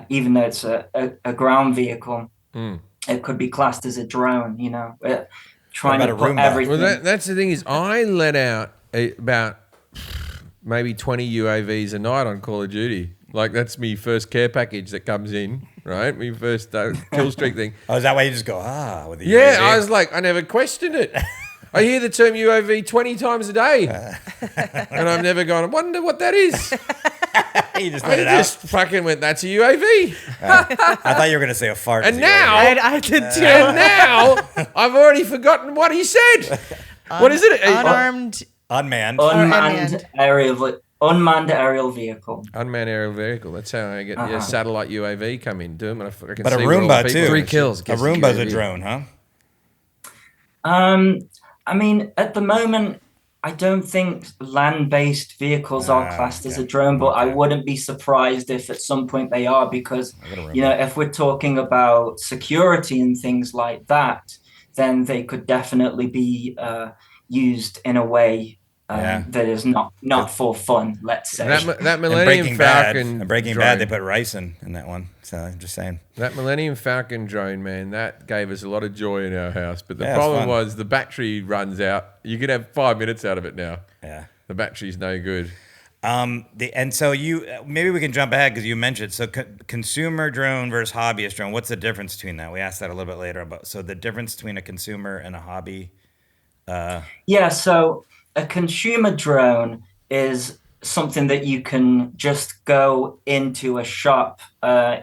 even though it's a ground vehicle, it could be classed as a drone, trying to put everything. Well, that's the thing is I let out about maybe 20 UAVs a night on Call of Duty. Like, that's me first care package that comes in, right? Me first kill streak thing. Oh, is that why you just go, with the Yeah, UAV? I was like, I never questioned it. I hear the term UAV 20 times a day. And I've never gone, I wonder what that is. You just let it out. Just fucking went, that's a UAV. I thought you were going to say a fart. And is a now, UAV. I did too. and now, I've already forgotten what he said. What is it? Unarmed. Unmanned. Unmanned aerial vehicle. Unmanned aerial vehicle. That's how I get satellite UAV come in. Do them, and I can But a see where all the Roomba, people too. are. 3 kills. A Roomba's a drone, huh? I mean, at the moment, I don't think land-based vehicles are classed as a drone, but I wouldn't be surprised if at some point they are, because, if we're talking about security and things like that, then they could definitely be used in a way that is not for fun, let's say. That Millennium Falcon. In Breaking drone, Bad, they put rice in that one. So I'm just saying. That Millennium Falcon drone, man, that gave us a lot of joy in our house. But the Yeah, it's problem fun. was the battery runs out. You could have 5 minutes out of it now. Yeah. The battery's no good. And so maybe we can jump ahead because you mentioned consumer drone versus hobbyist drone. What's the difference between that? We asked that a little bit later. So the difference between a consumer and a hobby. So a consumer drone is something that you can just go into a shop.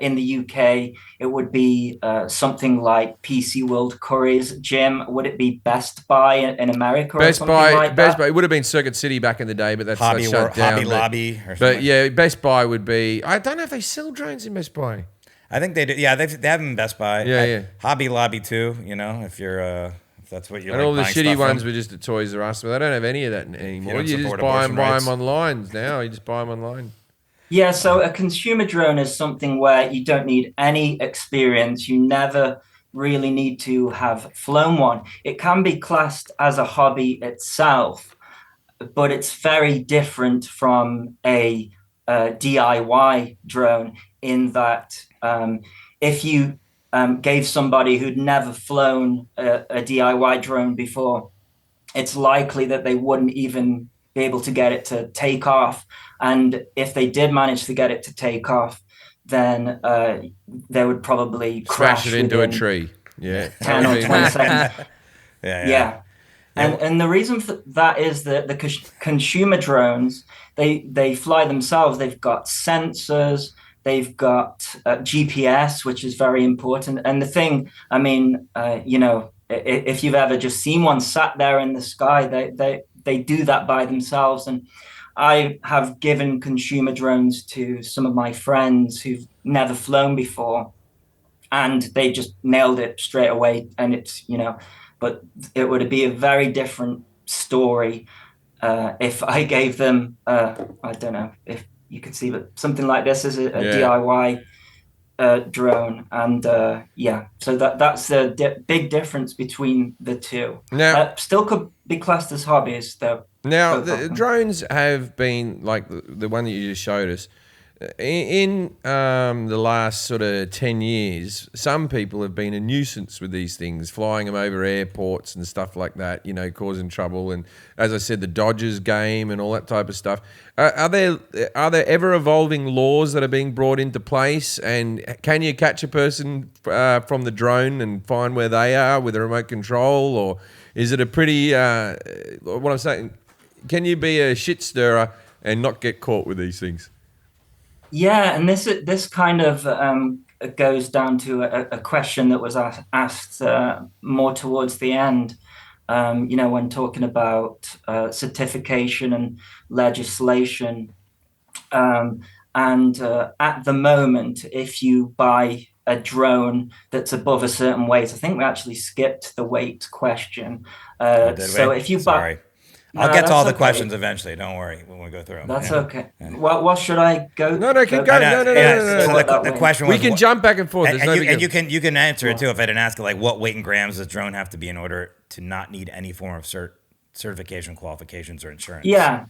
In the UK, it would be something like PC World Couriers. Jim, would it be Best Buy in America or something like that? Best Buy. It would have been Circuit City back in the day, but that's shut down. Hobby Lobby or something. But yeah, Best Buy would be. I don't know if they sell drones in Best Buy. I think they do. Yeah, they have them in Best Buy. Yeah. Hobby Lobby too. If you're if that's what you And like. all the buying shitty stuff ones from. were just at Toys R Us, but they don't have any of that anymore. don't You just support buy abortion them rights. online now. You just buy them online. Yeah, so a consumer drone is something where you don't need any experience. You never really need to have flown one. It can be classed as a hobby itself, but it's very different from a DIY drone in that if you gave somebody who'd never flown a DIY drone before, it's likely that they wouldn't even be able to get it to take off. And if they did manage to get it to take off, then they would probably Crash crash it into a within tree. Yeah. 10 or 20 seconds. Yeah. And the reason for that is that the consumer drones, they fly themselves. They've got sensors, they've got GPS, which is very important. And the thing, I mean, if you've ever just seen one sat there in the sky, they do that by themselves. And I have given consumer drones to some of my friends who've never flown before. and they just nailed it straight away. And it's, but it would be a very different story if I gave them, I don't know if you could see, but something like this is a DIY drone, and so that's the big difference between the two. Now, still could be classed as hobbies, though. Now, the drones have been like the one that you just showed us. In the last sort of 10 years, some people have been a nuisance with these things, flying them over airports and stuff like that, causing trouble. And as I said, the Dodgers game and all that type of stuff. Are there ever evolving laws that are being brought into place? And can you catch a person from the drone and find where they are with a remote control? Or is it a pretty, what I'm saying, can you be a shit stirrer and not get caught with these things? Yeah, and this kind of goes down to a question that was asked more towards the end. When talking about certification and legislation, and at the moment, if you buy a drone that's above a certain weight, I think we actually skipped the weight question. So if you buy. I'll get to all the questions eventually. Don't worry when we go through them. That's okay. Yeah. What should I go? No, keep going. No. So the question was, we can jump back and forth. And you can answer it too if I didn't ask it. Like, what weight in grams does drone have to be in order to not need any form of certification, qualifications, or insurance? Yeah.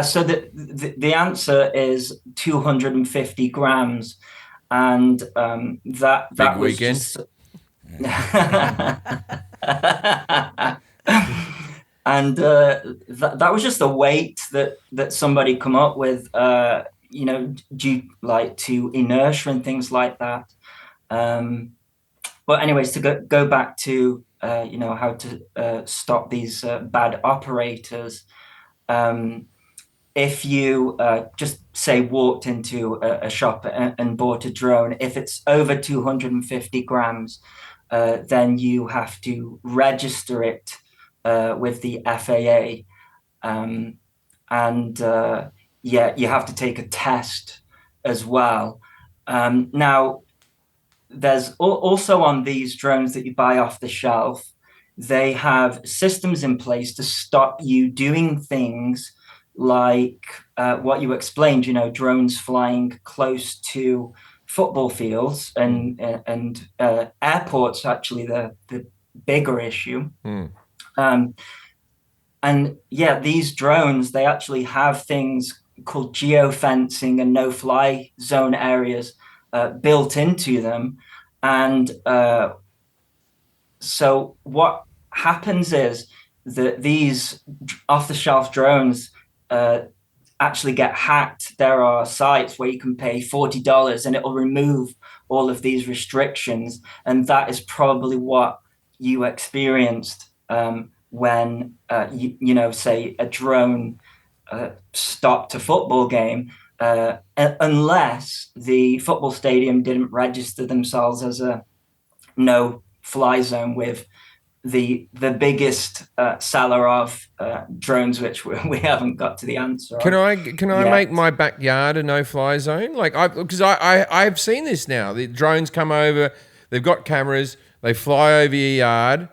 So the answer is 250 grams, and that big was weekend. Just. And that was just the weight that somebody come up with, due to inertia and things like that. But anyways, to go back to how to stop these bad operators. If you just say walked into a shop and bought a drone, if it's over 250 grams, then you have to register it with the FAA, you have to take a test as well. Now, there's also on these drones that you buy off the shelf, they have systems in place to stop you doing things like what you explained. Drones flying close to football fields and airports. Actually, the bigger issue. These drones, they actually have things called geofencing and no-fly zone areas built into them. And so what happens is that these off-the-shelf drones actually get hacked. There are sites where you can pay $40 and it will remove all of these restrictions. And that is probably what you experienced when say a drone stopped a football game, unless the football stadium didn't register themselves as a no-fly zone with the biggest seller of drones, which we haven't got to the answer. Can I make my backyard a no-fly zone? Because I've seen this now. The drones come over, they've got cameras, they fly over your yard.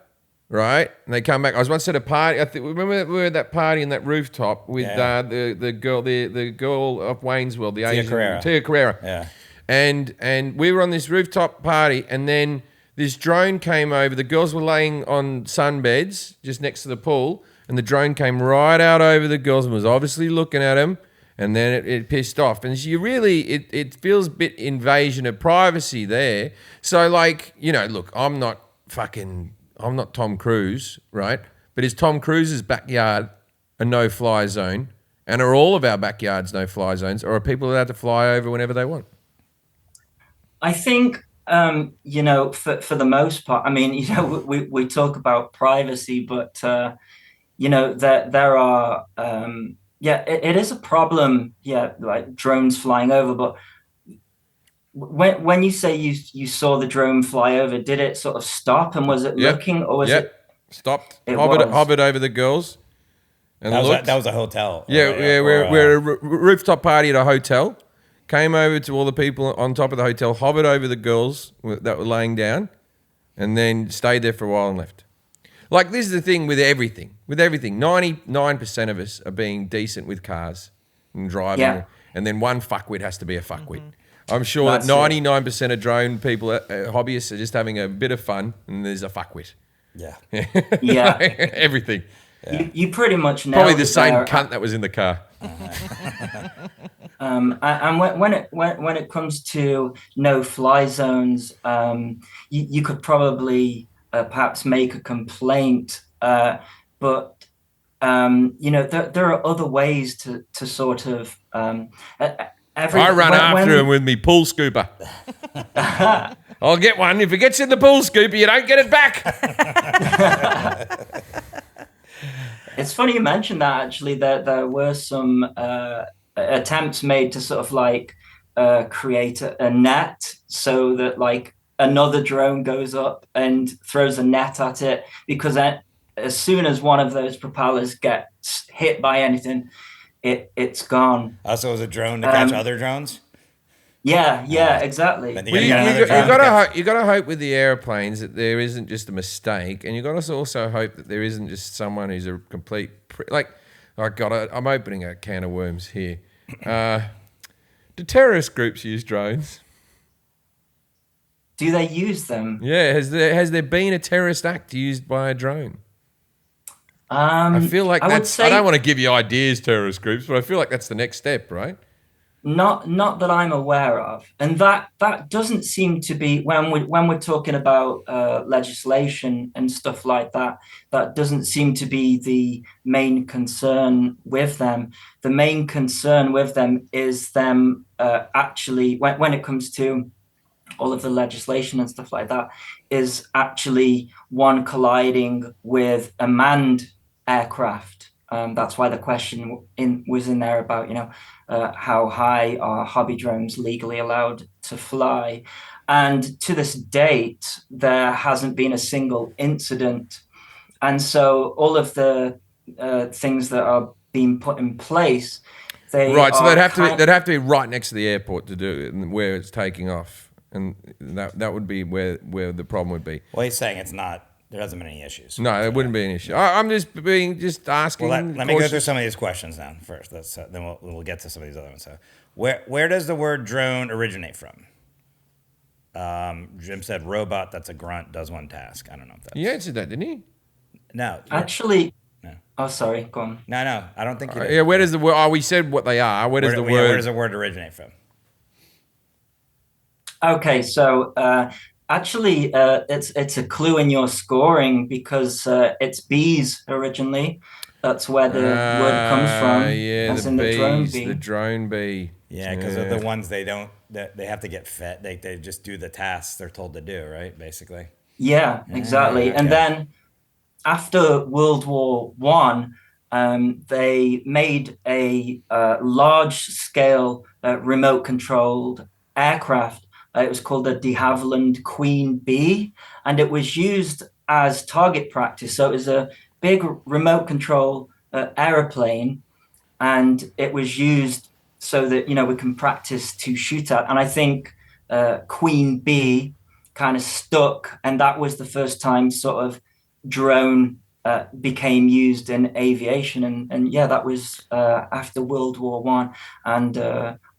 Right, and they come back. I was once at a party. Remember we were at that party in that rooftop with the girl of Wayne's World, the Tia Carrera. Yeah, and we were on this rooftop party, and then this drone came over. The girls were laying on sunbeds just next to the pool, and the drone came right out over the girls and was obviously looking at them. And then it pissed off, and it feels a bit invasion of privacy there. So look, I'm not Tom Cruise, right? But is Tom Cruise's backyard a no-fly zone? And are all of our backyards no-fly zones? Or are people allowed to fly over whenever they want? I think, for the most part, I mean, we talk about privacy, but, there are, it is a problem, like drones flying over, but when you say you saw the drone fly over, did it sort of stop and was it looking, or was it stopped? Hovered over the girls. And that was a hotel. Yeah, we're a rooftop party at a hotel. came over to all the people on top of the hotel, hovered over the girls that were laying down, and then stayed there for a while and left. Like, this is the thing with everything. 99% of us are being decent with cars and driving. Yeah. And then one fuckwit has to be a fuckwit. I'm sure That's that 99% of drone people, hobbyists, are just having a bit of fun, and there's a fuckwit. Yeah. Yeah. Everything. You pretty much know Probably the same cunt that was in the car. And when it comes to no-fly zones, you could probably perhaps make a complaint, but there are other ways to sort of. I run after him with me pool scooper. I'll get one. If it gets in the pool scooper, you don't get it back. It's funny you mentioned that, actually. There were some attempts made to sort of like create a net so that like another drone goes up and throws a net at it, because as soon as one of those propellers gets hit by anything, it's gone. Also, as a drone to catch other drones? Yeah, exactly. Then You gotta hope with the airplanes that there isn't just a mistake, and you gotta also hope that there isn't just someone who's a complete I'm opening a can of worms here. Do terrorist groups use drones? Do they use them? Yeah, has there been a terrorist act used by a drone? I feel like I don't want to give you ideas, terrorist groups, but I feel like that's the next step, right? Not that I'm aware of, and that doesn't seem to be when we're talking about legislation and stuff like that. That doesn't seem to be the main concern with them. The main concern with them is them actually when it comes to all of the legislation and stuff like that, is actually one colliding with a manned aircraft. That's why the question was in there about, how high are hobby drones legally allowed to fly? And to this date, there hasn't been a single incident. And so all of the things that are being put in place, so they'd have to be right next to the airport to do it, where it's taking off, and that would be where the problem would be. Well, he's saying it's not. There hasn't been any issues. No, it wouldn't be an issue. I'm just asking. Well, let me go through some of these questions now first. Then we'll get to some of these other ones. So, where does the word drone originate from? Jim said robot. That's a grunt. Does one task. I don't know if that's. You answered that, didn't you? No, actually. No. Oh, sorry. Go on. No. I don't think you did. Yeah. Where does the word? Oh, we said what they are. Where does the word? Where does the word originate from? Okay, so. Actually, it's a clue in your scoring, because it's bees originally. That's where the word comes from. Yeah, the drone bee. Yeah, because of the ones they have to get fed. They just do the tasks they're told to do, right? Basically. Yeah, exactly. Okay. And then after World War One, they made a large-scale remote-controlled aircraft. It was called the de Havilland Queen Bee, and it was used as target practice. So it was a big remote control aeroplane, and it was used so that, we can practice to shoot at. And I think Queen Bee kind of stuck, and that was the first time sort of drone became used in aviation. And that was after World War One. And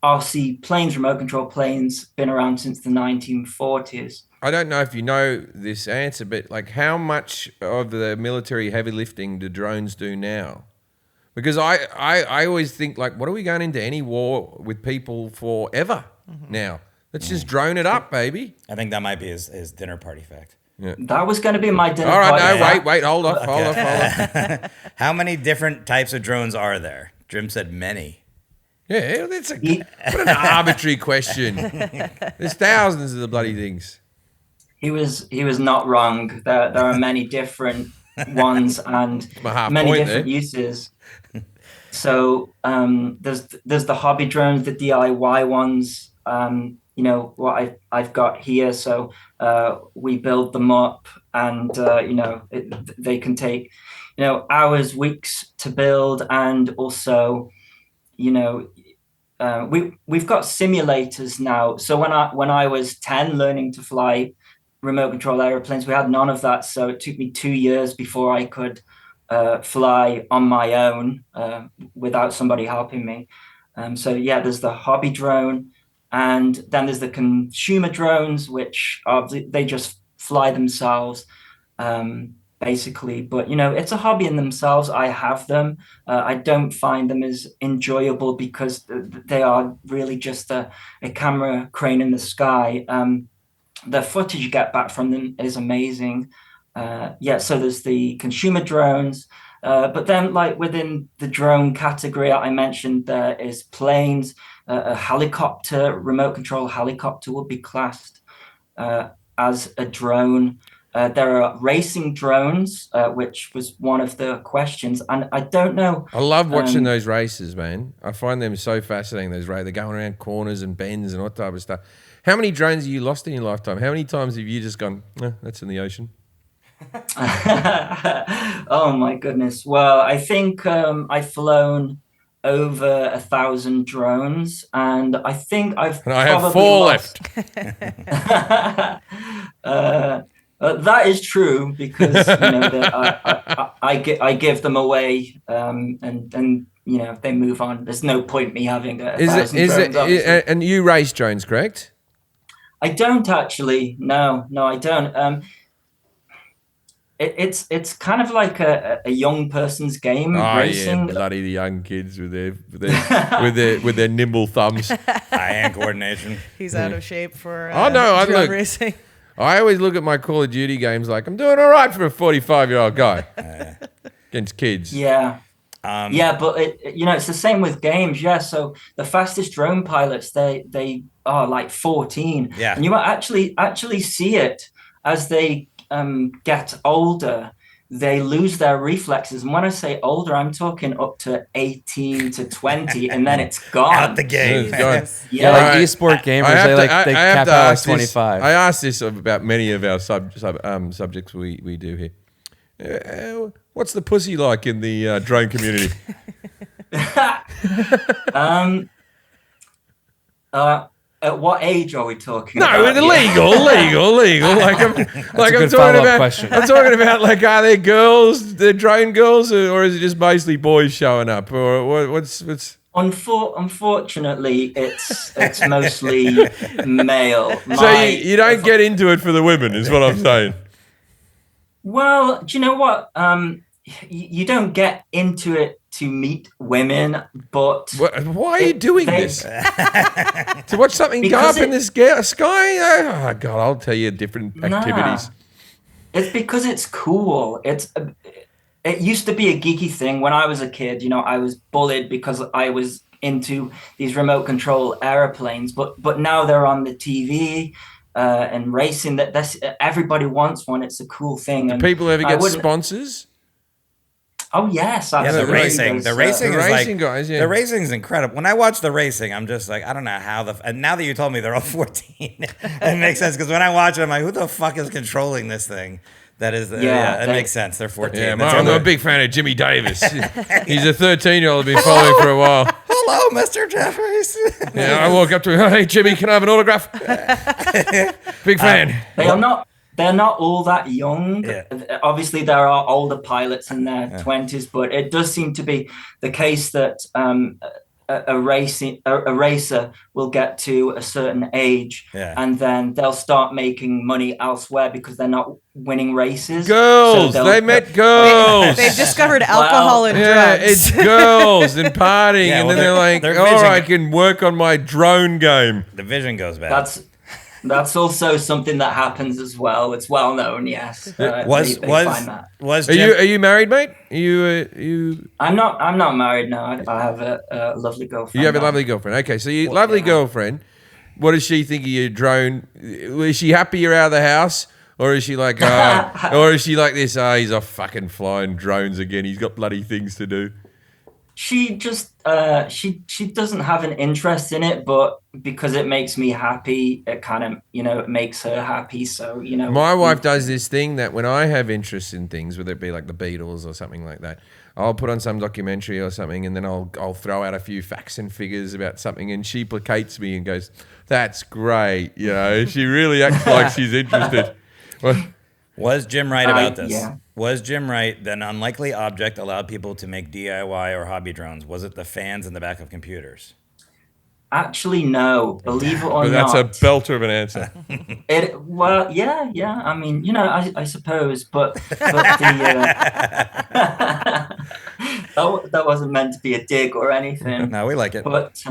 RC planes, remote control planes, been around since the 1940s. I don't know if you know this answer, but like, how much of the military heavy lifting do drones do now? Because I always think, like, what are we going into any war with people forever now? Let's just drone it up, baby. I think that might be his dinner party fact. Yeah. That was going to be my dinner party. All right, no, wait, hold off. How many different types of drones are there? Jim said many. Yeah, that's what an arbitrary question. There's thousands of the bloody things. He was not wrong. There are many different ones and many different uses. So there's the hobby drones, the DIY ones. What I've got here. So we build them up, and they can take hours, weeks to build, and also we've got simulators now. So when I was 10 learning to fly remote control airplanes, we had none of that. So it took me 2 years before I could fly on my own without somebody helping me. So yeah, there's the hobby drone, and then there's the consumer drones, which are they just fly themselves. Basically, but it's a hobby in themselves. I have them. I don't find them as enjoyable because they are really just a camera crane in the sky. The footage you get back from them is amazing. Yeah, so there's the consumer drones, but then like within the drone category I mentioned, there is planes. A helicopter, remote control helicopter would be classed as a drone. There are racing drones, which was one of the questions, and I don't know. I love watching those races, man. I find them so fascinating. Those races, they're going around corners and bends and all type of stuff. How many drones have you lost in your lifetime? How many times have you just gone, that's in the ocean? Oh my goodness. Well, I think I've flown over 1,000 drones, and I think And I have 4 lost... left. That is true because I give them away, and they move on. There's no point me having a thousand drones. And you race drones, correct? I don't actually. No, I don't. It's kind of like a young person's game, racing. Yeah, bloody the young kids with their nimble thumbs. Hand coordination. He's out of shape for drone racing. I always look at my Call of Duty games like I'm doing all right for a 45-year-old guy against kids. Yeah. Yeah, but it's the same with games. Yeah, so the fastest drone pilots, they are like 14. Yeah. And you might actually see it as they get older. They lose their reflexes, and when I say older, I'm talking up to 18 to 20, and then it's gone. Out the game. Yeah, like esport gamers, they cap out like 25. I asked this about many of our subjects we do here. What's the pussy like in the drone community? At what age are we talking No, about? legal. Like I'm talking about. Question. I'm talking about like, are there girls, the drone girls, or is it just mostly boys showing up, or what's? Unfortunately, it's mostly male. So you don't get into it for the women, is what I'm saying. Well, do you know what? You don't get into it to meet women, but why are you doing this? To watch something go up in the sky? Oh God, I'll tell you different activities. It's because it's cool. It used to be a geeky thing when I was a kid. I was bullied because I was into these remote control airplanes, but now they're on the TV. And racing, everybody wants one. It's a cool thing. Do people ever get sponsors? Oh yes, absolutely. The racing guys. Yeah. The racing is incredible. When I watch the racing, I'm just like, I don't know how and now that you told me they're all 14, it makes sense because when I watch it, I'm like, who the fuck is controlling this thing? That is, it makes sense. They're 14. Yeah, I'm a big fan of Jimmy Davis. He's a 13-year-old I've been following for a while. Hello, Mr. Jefferies. Yeah, I walk up to him. Hey, Jimmy, can I have an autograph? Big fan. They're not all that young. Yeah. Obviously, there are older pilots in their 20s, but it does seem to be the case that a racer will get to a certain age, and then they'll start making money elsewhere because they're not winning races. Girls, they met girls. They've discovered alcohol and drugs. Yeah, it's girls and partying, and then they're like, I can work on my drone game. The vision goes bad. That's also something that happens as well. It's well known, yes. They find that. Are you married, mate? Are you? I'm not married now. I have a lovely girlfriend. You have a lovely girlfriend. Okay, so your lovely girlfriend. What does she think of your drone? Is she happy you're out of the house, or is she like, or is she like this? He's off fucking flying drones again. He's got bloody things to do. She just she doesn't have an interest in it, but because it makes me happy, it kind of it makes her happy. So My wife does this thing that when I have interest in things, whether it be like the Beatles or something like that, I'll put on some documentary or something, and then I'll throw out a few facts and figures about something, and she placates me and goes, "That's great," She really acts like she's interested. Well, Was Jim right about this? Yeah. Was Jim right that an unlikely object allowed people to make DIY or hobby drones? Was it the fans in the back of computers? Actually, no. Believe it or but not. that's a belter of an answer. Well, yeah. I mean, I suppose, but the that wasn't meant to be a dig or anything. No, we like it. But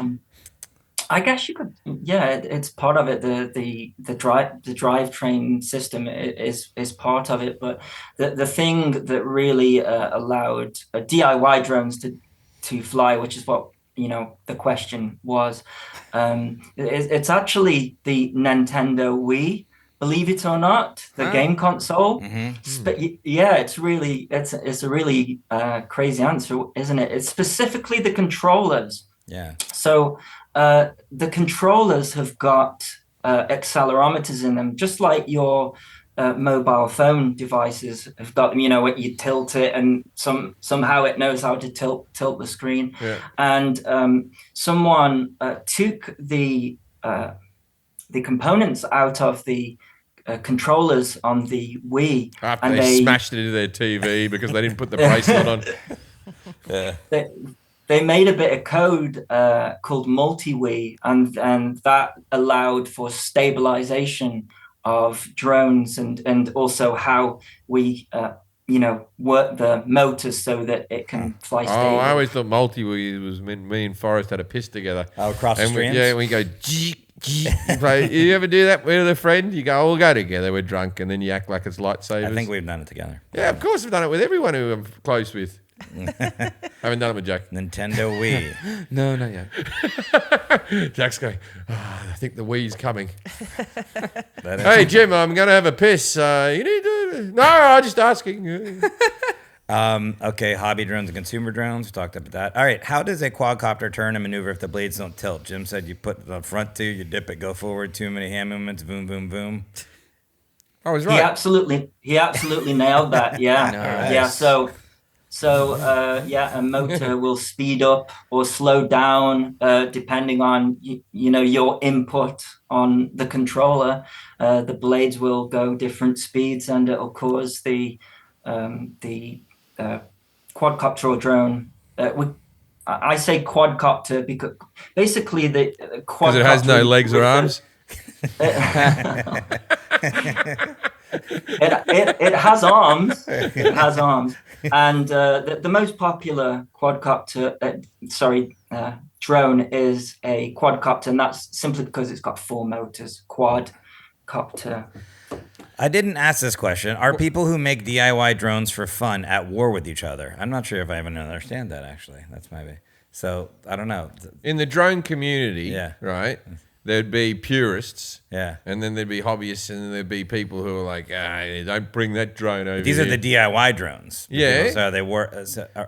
I guess you could. Yeah, it's part of it. The drivetrain system is part of it. But the thing that really allowed DIY drones to fly, which is what the question was, it's actually the Nintendo Wii. Believe it or not, the game console. But yeah, it's a really crazy answer, isn't it? It's specifically the controllers. Yeah. So the controllers have got accelerometers in them, just like your mobile phone devices have got them. What you tilt it, and somehow it knows how to tilt the screen. Yeah. And someone took the components out of the controllers on the Wii, After and they smashed it into their TV because they didn't put the bracelet on. Yeah. They made a bit of code called multi-Wii, and that allowed for stabilization of drones and also how we work the motors so that it can fly stable. Oh, I always thought multi-wheel was me and Forrest had a piss together. Oh, across the streams? Yeah, we go, you ever do that with a friend? You go, we'll go together, we're drunk, and then you act like it's lightsabers. I think we've done it together. Yeah, of course we've done it with everyone who I'm close with. Haven't done it with Jack. Nintendo Wii. No, not yet. Jack's going, I think the Wii's coming. That is- Hey, Jim, I'm going to have a piss. You need to... No, I'm just asking. Okay, hobby drones and consumer drones. We talked about that. All right, how does a quadcopter turn and maneuver if the blades don't tilt? Jim said you put the front two, you dip it, go forward, too many hand movements, boom, boom, boom. I was right. He absolutely nailed that. Yeah, Nice. yeah. So a motor will speed up or slow down depending on your input on the controller. The blades will go different speeds, and it'll cause the quadcopter or drone. I say quadcopter because basically the quadcopter. Because it has no legs or arms. It has arms. It has arms. And the most popular quadcopter, drone is a quadcopter, and that's simply because it's got 4 motors. Quadcopter. I didn't ask this question. Are people who make DIY drones for fun at war with each other? I'm not sure if I even understand that, actually. That's maybe. So, I don't know. In the drone community, Yeah. right, there'd be purists. Yeah. And then there'd be hobbyists, and then there'd be people who are like, don't bring that drone over These here. are the DIY drones. Yeah. So they work.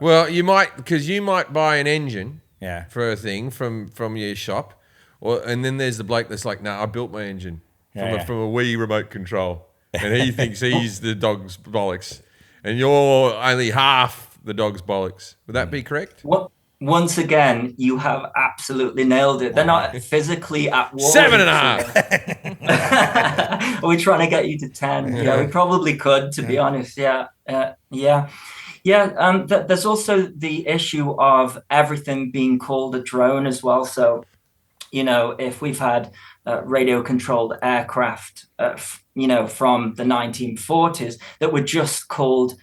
Well, you might buy an engine Yeah. for a thing from your shop, and then there's the bloke that's like, I built my engine from a Wii remote control, and he thinks he's the dog's bollocks, and you're only half the dog's bollocks. Would that be correct? What? Once again, you have absolutely nailed it. They're not physically at war. 7.5. Are we trying to get you to 10? Yeah, we probably could, to be honest. Yeah. There's also the issue of everything being called a drone as well. So, if we've had radio-controlled aircraft, from the 1940s that were just called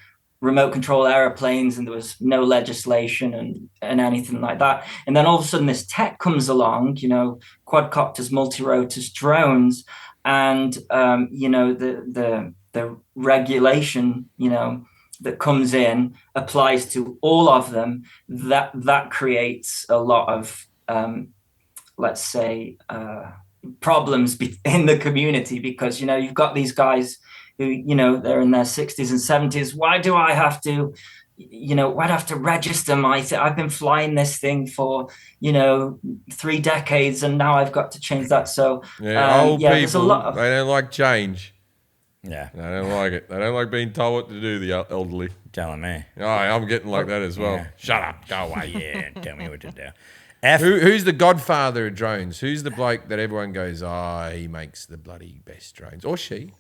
remote control airplanes, and there was no legislation and anything like that. And then all of a sudden this tech comes along, quadcopters, multi-rotors, drones, and the regulation, that comes in applies to all of them. That creates a lot of let's say problems in the community, because you've got these guys who, they're in their 60s and 70s. Why do I have to I'd have to register I've been flying this thing for, 3 decades, and now I've got to change that. So, Yeah, old there's a people, lot of, they don't like change. Yeah, They don't like it. They don't like being told what to do, the elderly. telling me. Oh, I'm getting like that as well. Yeah. Shut up. Go away. Yeah, tell me what to do. Who's the godfather of drones? Who's the bloke that everyone goes, he makes the bloody best drones? Or she?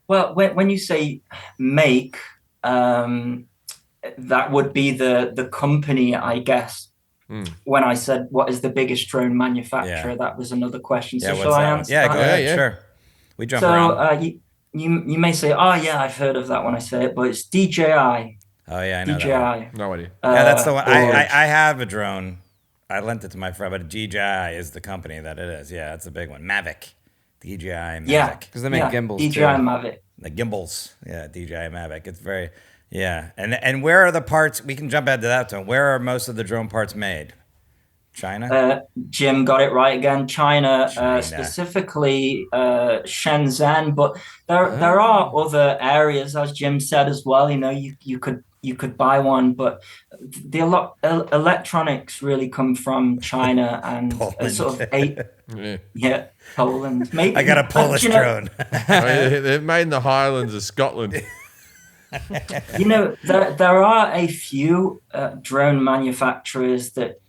well, when you say make, that would be the company, I guess. When I said what is the biggest drone manufacturer, Yeah. that was another question. Yeah, So what's shall I that one? answer Yeah, that? go ahead. Yeah. Sure. We jump So around. you may say, oh yeah, I've heard of that when I say it, but it's DJI. Oh yeah, I know that. One. DJI. No idea. Yeah, that's the one. or- I have a drone. I lent it to my friend, but DJI is the company that it is. Yeah, it's a big one. Mavic. DJI Mavic. Yeah, Because they make gimbals DJI too. Mavic. The gimbals. Yeah, DJI Mavic. It's very, yeah. And where are the parts? We can jump ahead to that one. Where are most of the drone parts made? China? Jim got it right again. China. China. Specifically Shenzhen, but there are other areas, as Jim said as well. You could buy one, but the electronics really come from China and sort of Poland. Maybe I got a Polish drone. They're made in the Highlands of Scotland. There are a few drone manufacturers that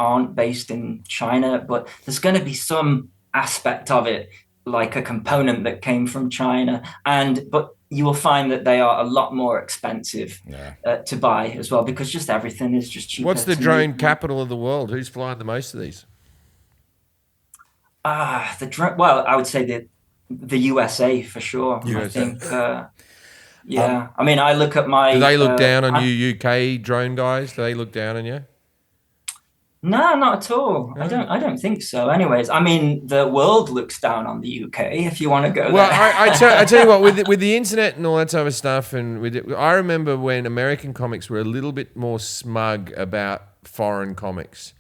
aren't based in China, but there's going to be some aspect of it, like a component that came from China, but you will find that they are a lot more expensive to buy as well, because just everything is just cheaper. What's the to drone make. capital of the world? Who's flying the most of these? The drone. Well, I would say the USA for sure. I USA. think. I mean, I look at my. Do they look down on you, UK drone guys? Do they look down on you? No, not at all. I don't think so. Anyways, I mean, the world looks down on the UK if you want to go Well, there. I tell you what, with the internet and all that type of stuff, I remember when American comics were a little bit more smug about foreign comics,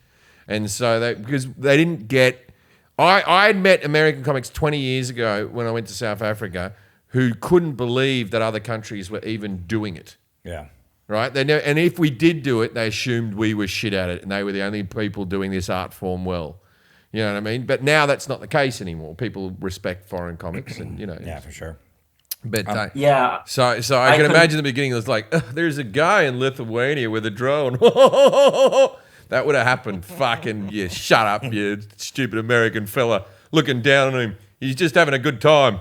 and so because they didn't get. I had met American comics 20 years ago when I went to South Africa, who couldn't believe that other countries were even doing it. Yeah. Right? And if we did do it, they assumed we were shit at it and they were the only people doing this art form well. You know what I mean? But now that's not the case anymore. People respect foreign comics and, Yeah, for sure. But yeah. So I can imagine the beginning, it was like, there's a guy in Lithuania with a drone. That would have happened. Fucking, shut up, you stupid American fella. Looking down on him. He's just having a good time.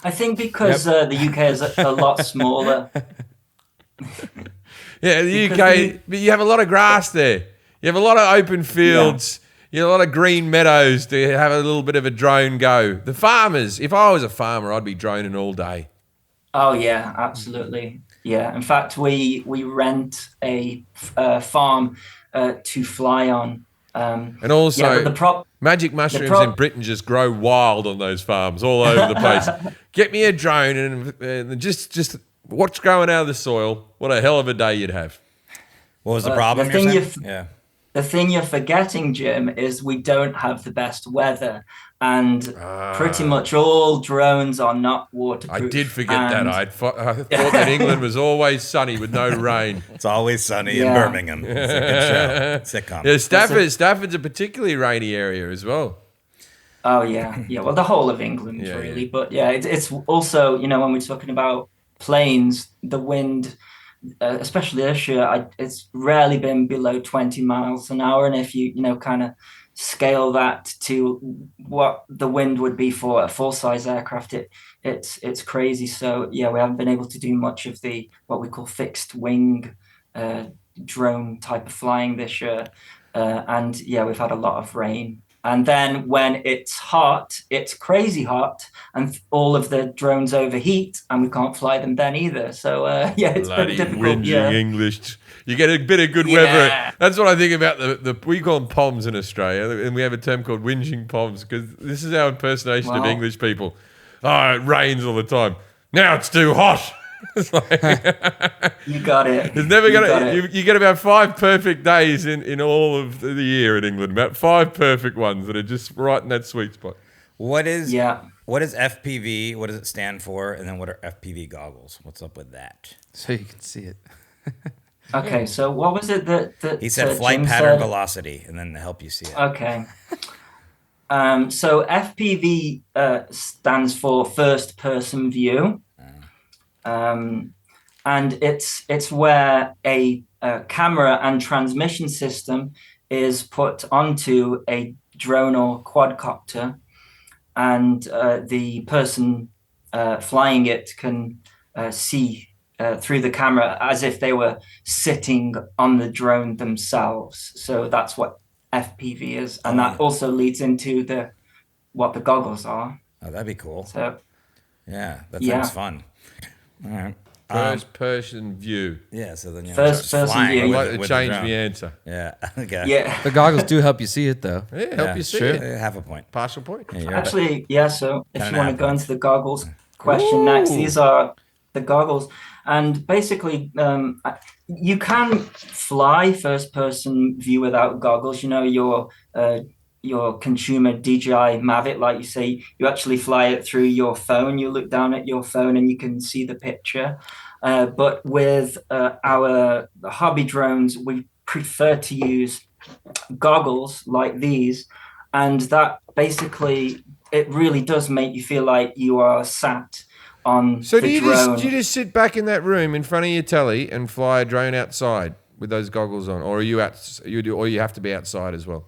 I think because the UK is a lot smaller. Yeah, the UK, but you have a lot of grass there. You have a lot of open fields. You have a lot of green meadows to have a little bit of a drone go. The farmers, if I was a farmer, I'd be droning all day. Oh yeah, absolutely. Yeah. In fact, we rent a farm to fly on. And also, but magic mushrooms in Britain just grow wild on those farms all over the place. Get me a drone and just what's growing out of the soil. What a hell of a day you'd have. What was the problem? The thing you're forgetting, Jim, is we don't have the best weather, and pretty much all drones are not waterproof. I did forget that. I thought that England was always sunny with no rain. It's always sunny in Birmingham. It's a good show. Sitcom. Yeah, Stafford's a particularly rainy area as well. Oh yeah. Well, the whole of England really, but yeah, it's also when we're talking about planes, the wind. Especially this year, it's rarely been below 20 miles an hour. And if you kind of scale that to what the wind would be for a full-size aircraft, it's crazy. So we haven't been able to do much of the what we call fixed wing drone type of flying this year. And we've had a lot of rain. And then when it's hot, it's crazy hot, and all of the drones overheat, and we can't fly them then either. So it's bloody pretty difficult. Whinging English. You get a bit of good weather. That's what I think about the we call them POMs in Australia, and we have a term called whinging POMs because this is our impersonation of English people. Oh, it rains all the time. Now it's too hot. It's like, you got it. It's never gonna. You get about 5 perfect days in all of the year in England. About 5 perfect ones that are just right in that sweet spot. What is What is FPV? What does it stand for? And then what are FPV goggles? What's up with that? So you can see it. Okay, so what was it that He said flight Jim pattern said? velocity, and then to help you see it. Okay. So FPV stands for first person view. And it's where a camera and transmission system is put onto a drone or quadcopter, and the person flying it can see through the camera as if they were sitting on the drone themselves. So that's what FPV is, and that also leads into what the goggles are. Oh, that'd be cool. So Yeah, that Yeah. sounds fun. All right. First person view. Yeah, so then you're First just person flying view. I'd with like it- to with change the drone. the answer. Yeah. Okay. yeah. The goggles do help you see it, though. Yeah, help you see sure. it. Half a point. Partial point. Yeah, you're Actually, yeah. So if Kinda you want to nap go points. into the goggles question next, Ooh. these are the goggles, and basically, you can fly first-person view without goggles. You know, your consumer DJI Mavic, like you say, you actually fly it through your phone. You look down at your phone and you can see the picture. But with our hobby drones, we prefer to use goggles like these, and that basically it really does make you feel like you are sat on So the do drone. you just sit back in that room in front of your telly and fly a drone outside with those goggles on, or are you or you have to be outside as well?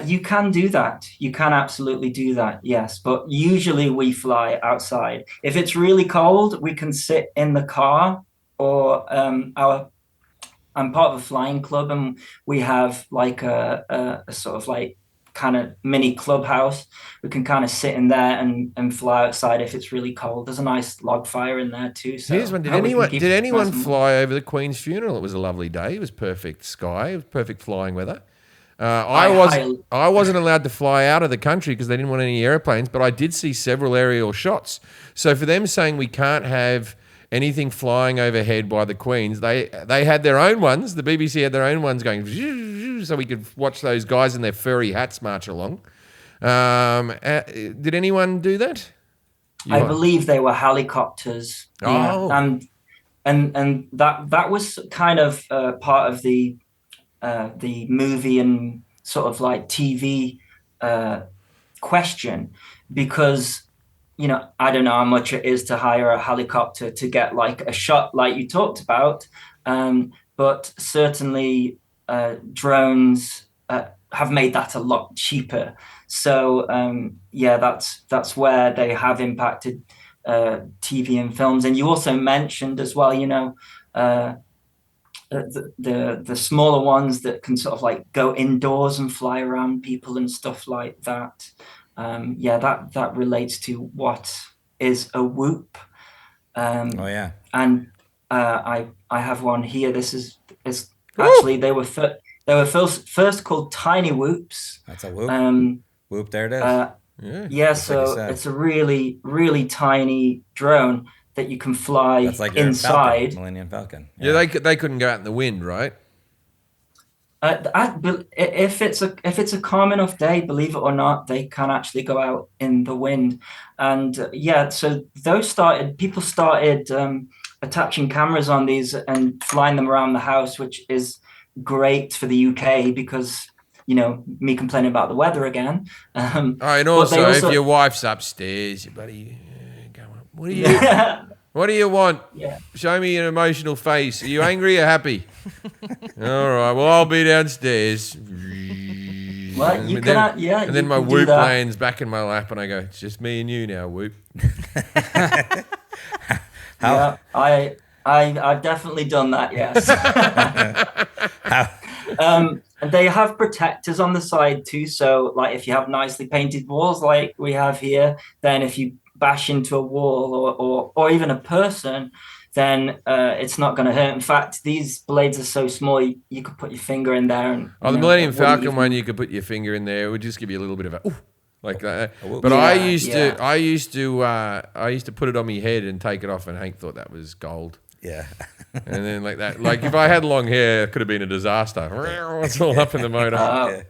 You can do that. You can absolutely do that, yes. But usually we fly outside. If it's really cold, we can sit in the car, or I'm part of a flying club, and we have like a sort of like kind of mini clubhouse. We can kind of sit in there and fly outside if it's really cold. There's a nice log fire in there too. So Here's one. Did we can anyone keep did it anyone nice and warm. fly over the Queen's funeral? It was a lovely day. It was perfect sky. It was perfect flying weather. I I wasn't allowed to fly out of the country because they didn't want any airplanes, but I did see several aerial shots. So for them saying we can't have anything flying overhead by the Queens, they had their own ones. The BBC had their own ones going, so we could watch those guys in their furry hats march along. Did anyone do that? I believe they were helicopters. Oh. Yeah. And that was kind of part of the movie and sort of like TV question, because I don't know how much it is to hire a helicopter to get like a shot like you talked about, but certainly drones have made that a lot cheaper. So that's where they have impacted TV and films. And you also mentioned as well, the smaller ones that can sort of like go indoors and fly around people and stuff like that. That relates to what is a whoop. Oh yeah. And I have one here. This is actually they were first called tiny whoops. That's a whoop. Whoop. There it is. Yeah, Just like you so said. it's a really, really tiny drone that you can fly That's like your inside. Falcon, Millennium Falcon. Yeah, they couldn't go out in the wind, right? If it's a calm enough day, believe it or not, they can actually go out in the wind. And so people started attaching cameras on these and flying them around the house, which is great for the UK because me complaining about the weather again. And also, if your wife's upstairs, your buddy, go on. What do you what do you want? Yeah. Show me an emotional face. Are you angry or happy? All right. Well, I'll be downstairs. Well, And then my can do whoop that. lands back in my lap, and I go, "It's just me and you now, whoop." Yeah, I've definitely done that. Yes. And they have protectors on the side too. So, like, if you have nicely painted walls, like we have here, then if you bash into a wall or even a person, then it's not going to hurt. In fact, these blades are so small, you could put your finger in there. And The Millennium Falcon one, you could put your finger in there. It would just give you a little bit of a ooh, like that. But I used to put it on my head and take it off, and Hank thought that was gold. Yeah. And then like if I had long hair, it could have been a disaster. It's all up in the motor.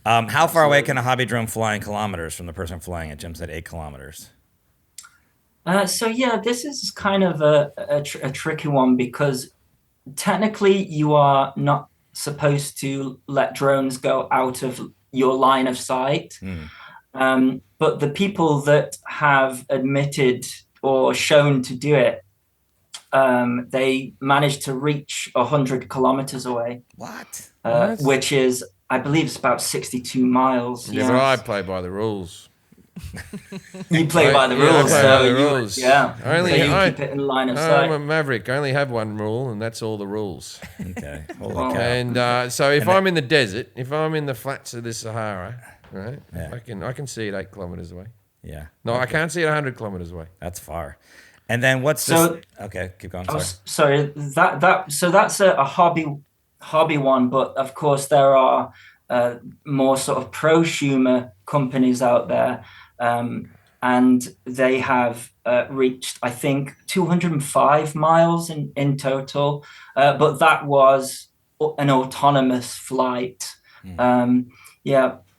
How far away can a hobby drone fly in kilometers from the person flying it? Jim said 8 kilometers. So yeah, this is kind of a tricky one because technically you are not supposed to let drones go out of your line of sight. But the people that have admitted or shown to do it, they managed to reach 100 kilometers away. What? Which is, I believe, it's about 62 miles. Yeah, but I play by the rules. You play by the Yeah, I rules, play so by the you, rules. yeah. Only so you I- keep it in line of I'm sight. a maverick. I only have one rule, and that's all the rules. Okay. Holy Well, cow. And so if I'm in the desert, if I'm in the flats of the Sahara, right, I can see it 8 kilometers away. Yeah. No, I can't see it 100 kilometers away. That's far. And then what's So- this? Okay, keep going. Oh, Sorry. sorry, so that's a hobby one, but of course there are more sort of prosumer companies out there, and they have reached, I think, 205 miles in total, but that was an autonomous flight. One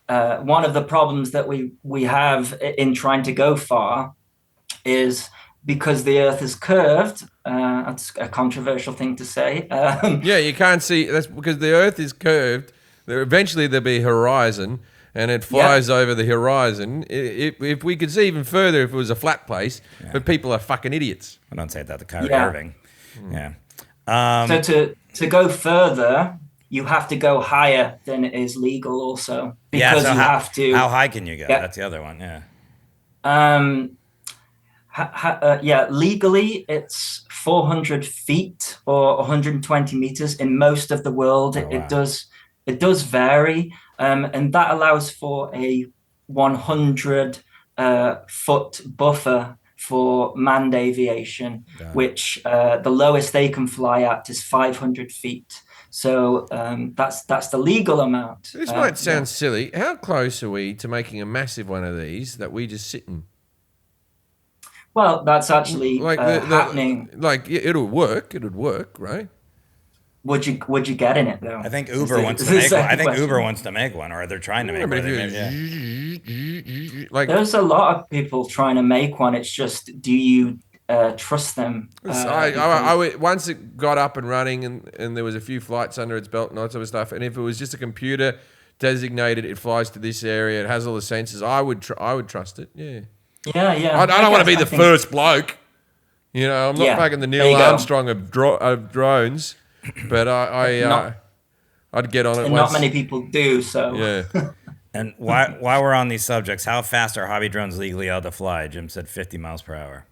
of the problems that we have in trying to go far is because the Earth is curved. That's a controversial thing to say. Yeah, you can't see. That's because the Earth is curved. Eventually there'll be a horizon, and it flies over the horizon. If we could see even further, if it was a flat place, but people are fucking idiots. I don't say that to Kyrie Yeah. Irving. Yeah. So to go further, you have to go higher than it is legal, also because so you have to. How high can you go? Yeah. That's the other one. Yeah. Legally it's 400 feet or 120 meters in most of the world. Oh, wow. It does vary, and that allows for a 100 foot buffer for manned aviation, which the lowest they can fly at is 500 feet. So that's the legal amount. This might sound silly. How close are we to making a massive one of these that we just sit in? Well, that's actually happening. It'll work. It would work, right? Would you get in it though? I think Uber wants to make one. I think Uber wants to make one, or they're trying to make But one. if you like, There's a lot of people trying to make one. It's just, do you trust them? once it got up and running, and there was a few flights under its belt and all that sort of stuff, and if it was just a computer designated, it flies to this area, it has all the sensors, I would trust it. Yeah. Yeah. I don't want to be the first bloke. You know, I'm not fucking the there Neil you go. Armstrong of drones, but I'd get on it. And once. not many people do. So Yeah. And while we're on these subjects, how fast are hobby drones legally allowed to fly? Jim said 50 miles per hour.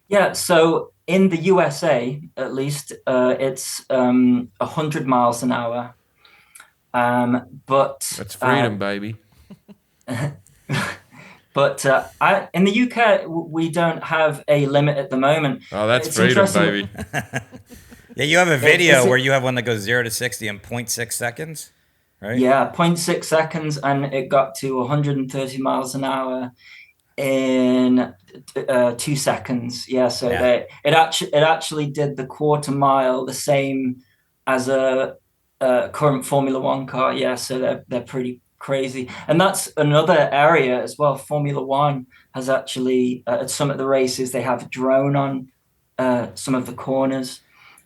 yeah. So in the USA, at least, it's 100 miles an hour. But That's freedom, baby. But in the UK, we don't have a limit at the moment. Oh, that's It's freedom, interesting- baby. Yeah, you have a video Is it- where you have one that goes 0 to 60 in 0.6 seconds, right? Yeah, 0.6 seconds, and it got to 130 miles an hour in 2 seconds. Yeah, so it actually did the quarter mile the same as a current Formula One car. Yeah, so they're pretty crazy, and that's another area as well. Formula One has actually at some of the races they have a drone on some of the corners,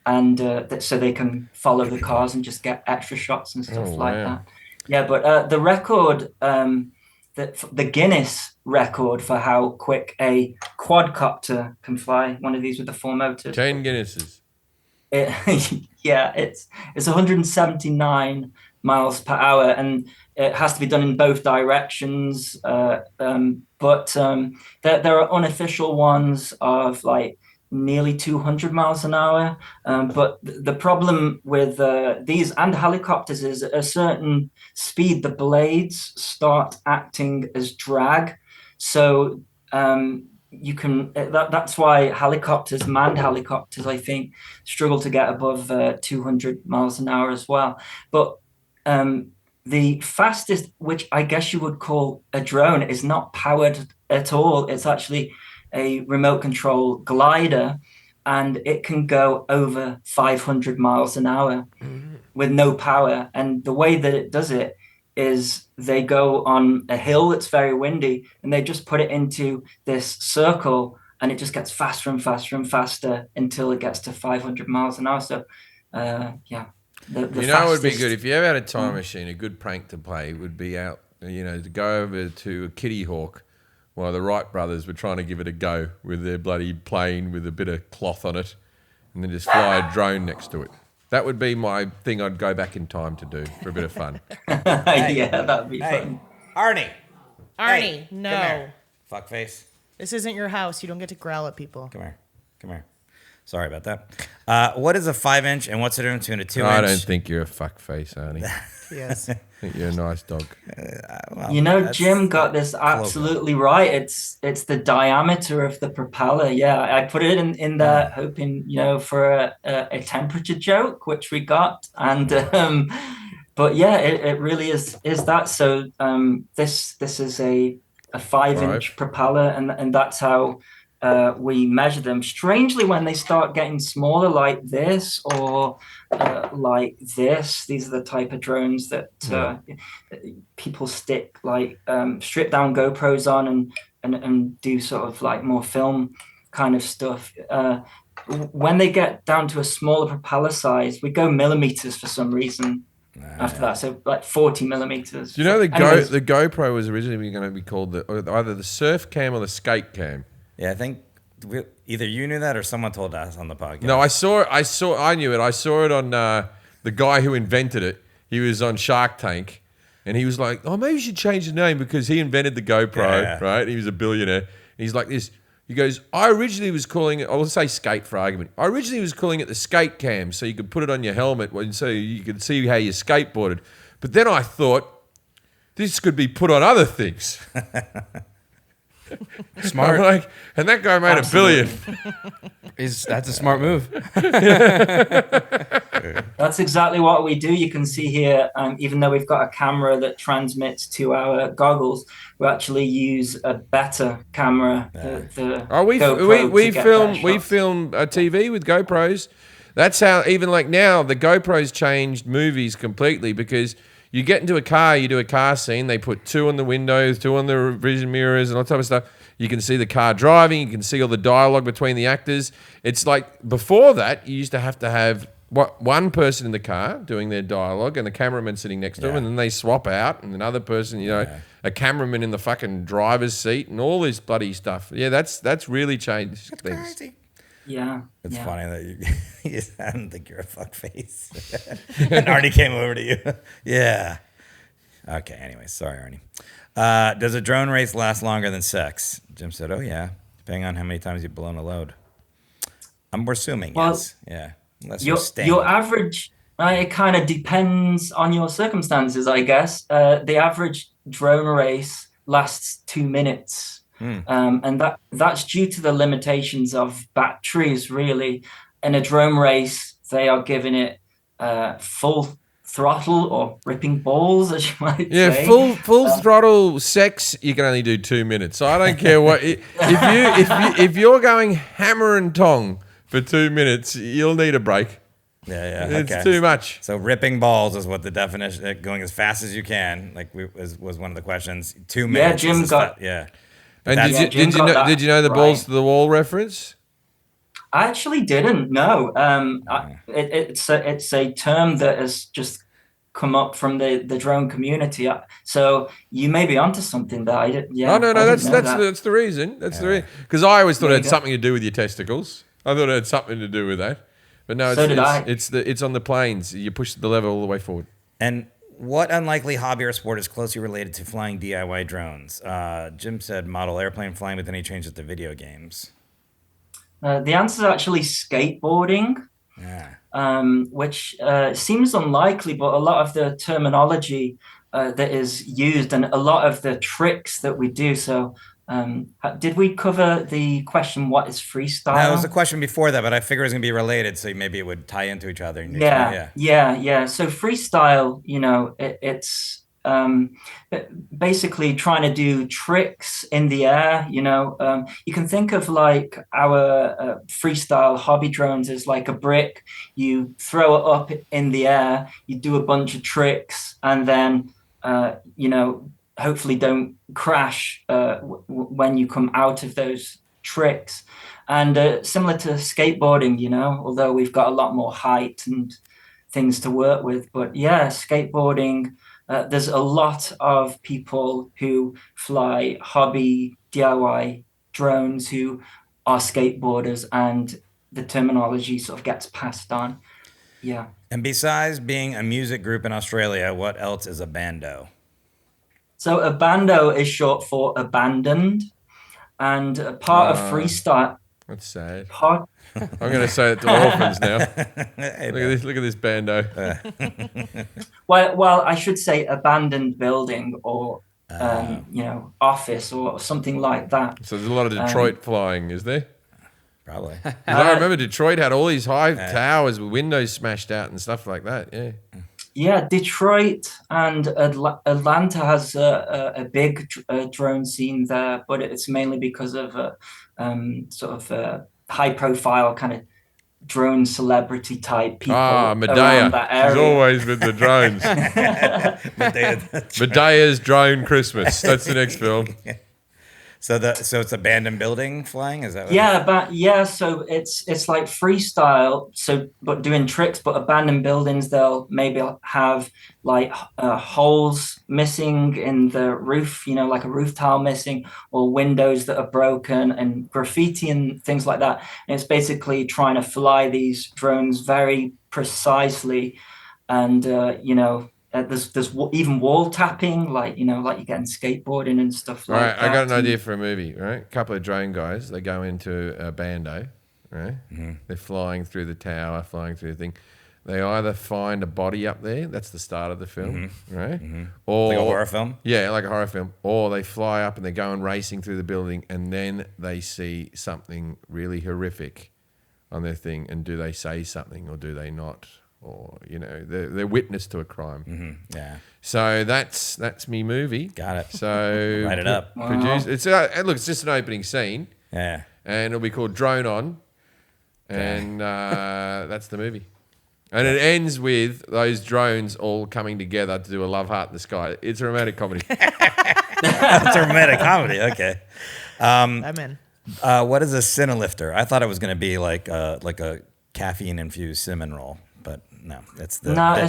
and so they can follow the cars and just get extra shots and stuff like that. Yeah, but the record, the Guinness record for how quick a quadcopter can fly, one of these with the 4 motors. 10 Guinnesses. It's 179 miles per hour, and it has to be done in both directions. But there are unofficial ones of like nearly 200 miles an hour. But the problem with these and helicopters is at a certain speed, the blades start acting as drag. So you can that's why manned helicopters, I think, struggle to get above 200 miles an hour as well. But the fastest, which I guess you would call a drone, is not powered at all. It's actually a remote control glider, and it can go over 500 miles an hour with no power. And the way that it does it is they go on a hill that's very windy, and they just put it into this circle, and it just gets faster and faster and faster until it gets to 500 miles an hour. So, yeah, the You know, it would be fastest. good if you ever had a time machine. A good prank to play would be out, to go over to a Kitty Hawk while the Wright brothers were trying to give it a go with their bloody plane with a bit of cloth on it, and then just fly a drone next to it. That would be my thing. I'd go back in time to do for a bit of fun. Yeah, that'd be Hey, fun. Arnie. Arnie, Hey, no. Come here. Fuckface. This isn't your house. You don't get to growl at people. Come here. Come here. Sorry about that. What is a 5-inch and what's the difference between a 2-inch? I don't think you're a fuckface, Arnie. Yes. I think you're a nice dog. Well, Jim got this absolutely right. It's the diameter of the propeller. Yeah, I put it in there hoping, for a temperature joke, which we got. And but yeah, it really is that. So this is a 5-inch propeller, and that's how we measure them. Strangely, when they start getting smaller like this or like this, these are the type of drones that people stick like strip down GoPros on and do sort of like more film kind of stuff. When they get down to a smaller propeller size, we go millimeters for some reason. After that, so like 40 millimeters. Do you know the GoPro was originally going to be called either the surf cam or the skate cam? Yeah, I think either you knew that or someone told us on the podcast. No, I knew it. I saw it on the guy who invented it. He was on Shark Tank, and he was like, "Oh, maybe you should change the name because he invented the GoPro, right? He was a billionaire." And he's like this. He goes, "I originally was calling it. I will say skate for argument. I originally was calling it the skate cam, so you could put it on your helmet, and so you could see how you skateboarded. But then I thought this could be put on other things." Smart. I'm like, and that guy made Absolutely. $1 billion. That's a smart move. That's exactly what we do. You can see here, even though we've got a camera that transmits to our goggles, we actually use a better camera. We film a TV with GoPros. That's how, even like now, the GoPros changed movies completely because you get into a car, you do a car scene, they put 2 on the windows, 2 on the vision mirrors and all that type of stuff. You can see the car driving, you can see all the dialogue between the actors. It's like before that, you used to have one person in the car doing their dialogue and the cameraman sitting next to them, and then they swap out, and another person, a cameraman in the fucking driver's seat and all this bloody stuff. Yeah, that's really changed things. Crazy. Yeah. It's funny that I don't think you're a fuckface. And Arnie came over to you. Yeah. Okay, anyway, sorry, Arnie. Does a drone race last longer than sex? Jim said, oh, yeah, depending on how many times you've blown a load. We're assuming, yes. Yeah. Unless your average, it kind of depends on your circumstances, I guess. The average drone race lasts 2 minutes. And that's due to the limitations of batteries, really. In a drone race, they are giving it full throttle or ripping balls, as you might say. Yeah, full throttle sex, you can only do 2 minutes. So I don't care what if you're going hammer and tong for 2 minutes, you'll need a break. Yeah, It's too much. So ripping balls is what the definition, going as fast as you can, like was one of the questions. 2 minutes. Yeah, Jim got. And did you know the balls to the wall reference? I actually didn't know. It's a term that has just come up from the drone community. So you may be onto something that I didn't. Yeah. No. That's the reason. That's the reason. Because I always thought it had something to do with your testicles. I thought it had something to do with that. But no, it's on the planes. You push the lever all the way forward. And what unlikely hobby or sport is closely related to flying DIY drones? Jim said model airplane flying, but then he changed it to video games. The answer is actually skateboarding, which seems unlikely, but a lot of the terminology that is used and a lot of the tricks that we do. So did we cover the question, what is freestyle? No, it was a question before that, but I figured it was going to be related, so maybe it would tie into each other. Yeah. So freestyle, it's basically trying to do tricks in the air. You can think of like our freestyle hobby drones as like a brick. You throw it up in the air, you do a bunch of tricks, and then hopefully don't crash when you come out of those tricks. And similar to skateboarding, although we've got a lot more height and things to work with. But yeah, skateboarding, there's a lot of people who fly hobby DIY drones who are skateboarders, and the terminology sort of gets passed on. Yeah. And besides being a music group in Australia, what else is a bando? So a bando is short for abandoned, and a part of freestyle. That's sad. Part, I'm going to say it to orphans now. Hey, Look at this bando. well, I should say abandoned building or office or something like that. So there's a lot of Detroit flying, is there? probably. 'Cause I remember Detroit had all these high towers with windows smashed out and stuff like that. Yeah. Yeah, Detroit and Atlanta has a big drone scene there, but it's mainly because of high profile kind of drone celebrity type people around Medea. that area. She's always with the drones. Medea's Drone Christmas. That's the next film. So it's abandoned building flying? Is that what so it's like freestyle, but doing tricks, but abandoned buildings, they'll maybe have like holes missing in the roof, like a roof tile missing, or windows that are broken, and graffiti and things like that. And it's basically trying to fly these drones very precisely, and there's even wall tapping, like you get in skateboarding and stuff like that. All right, I got an idea for a movie, right? A couple of drone guys, they go into a bando, right? Mm-hmm. They're flying through the tower, flying through the thing. They either find a body up there, that's the start of the film, right? Mm-hmm. Or like a horror film? Yeah, like a horror film. Or they fly up and they're going racing through the building, and then they see something really horrific on their thing, and do they say something or do they not? Or they're witness to a crime. Mm-hmm. Yeah. So that's me movie. Got it. So write it up. Produce. It's just an opening scene. Yeah. And it'll be called Drone On, and that's the movie. And it ends with those drones all coming together to do a love heart in the sky. It's a romantic comedy. It's a romantic comedy. Okay. I'm in. What is a Cinelifter? I thought it was going to be like a caffeine infused cinnamon roll. But no, it's the a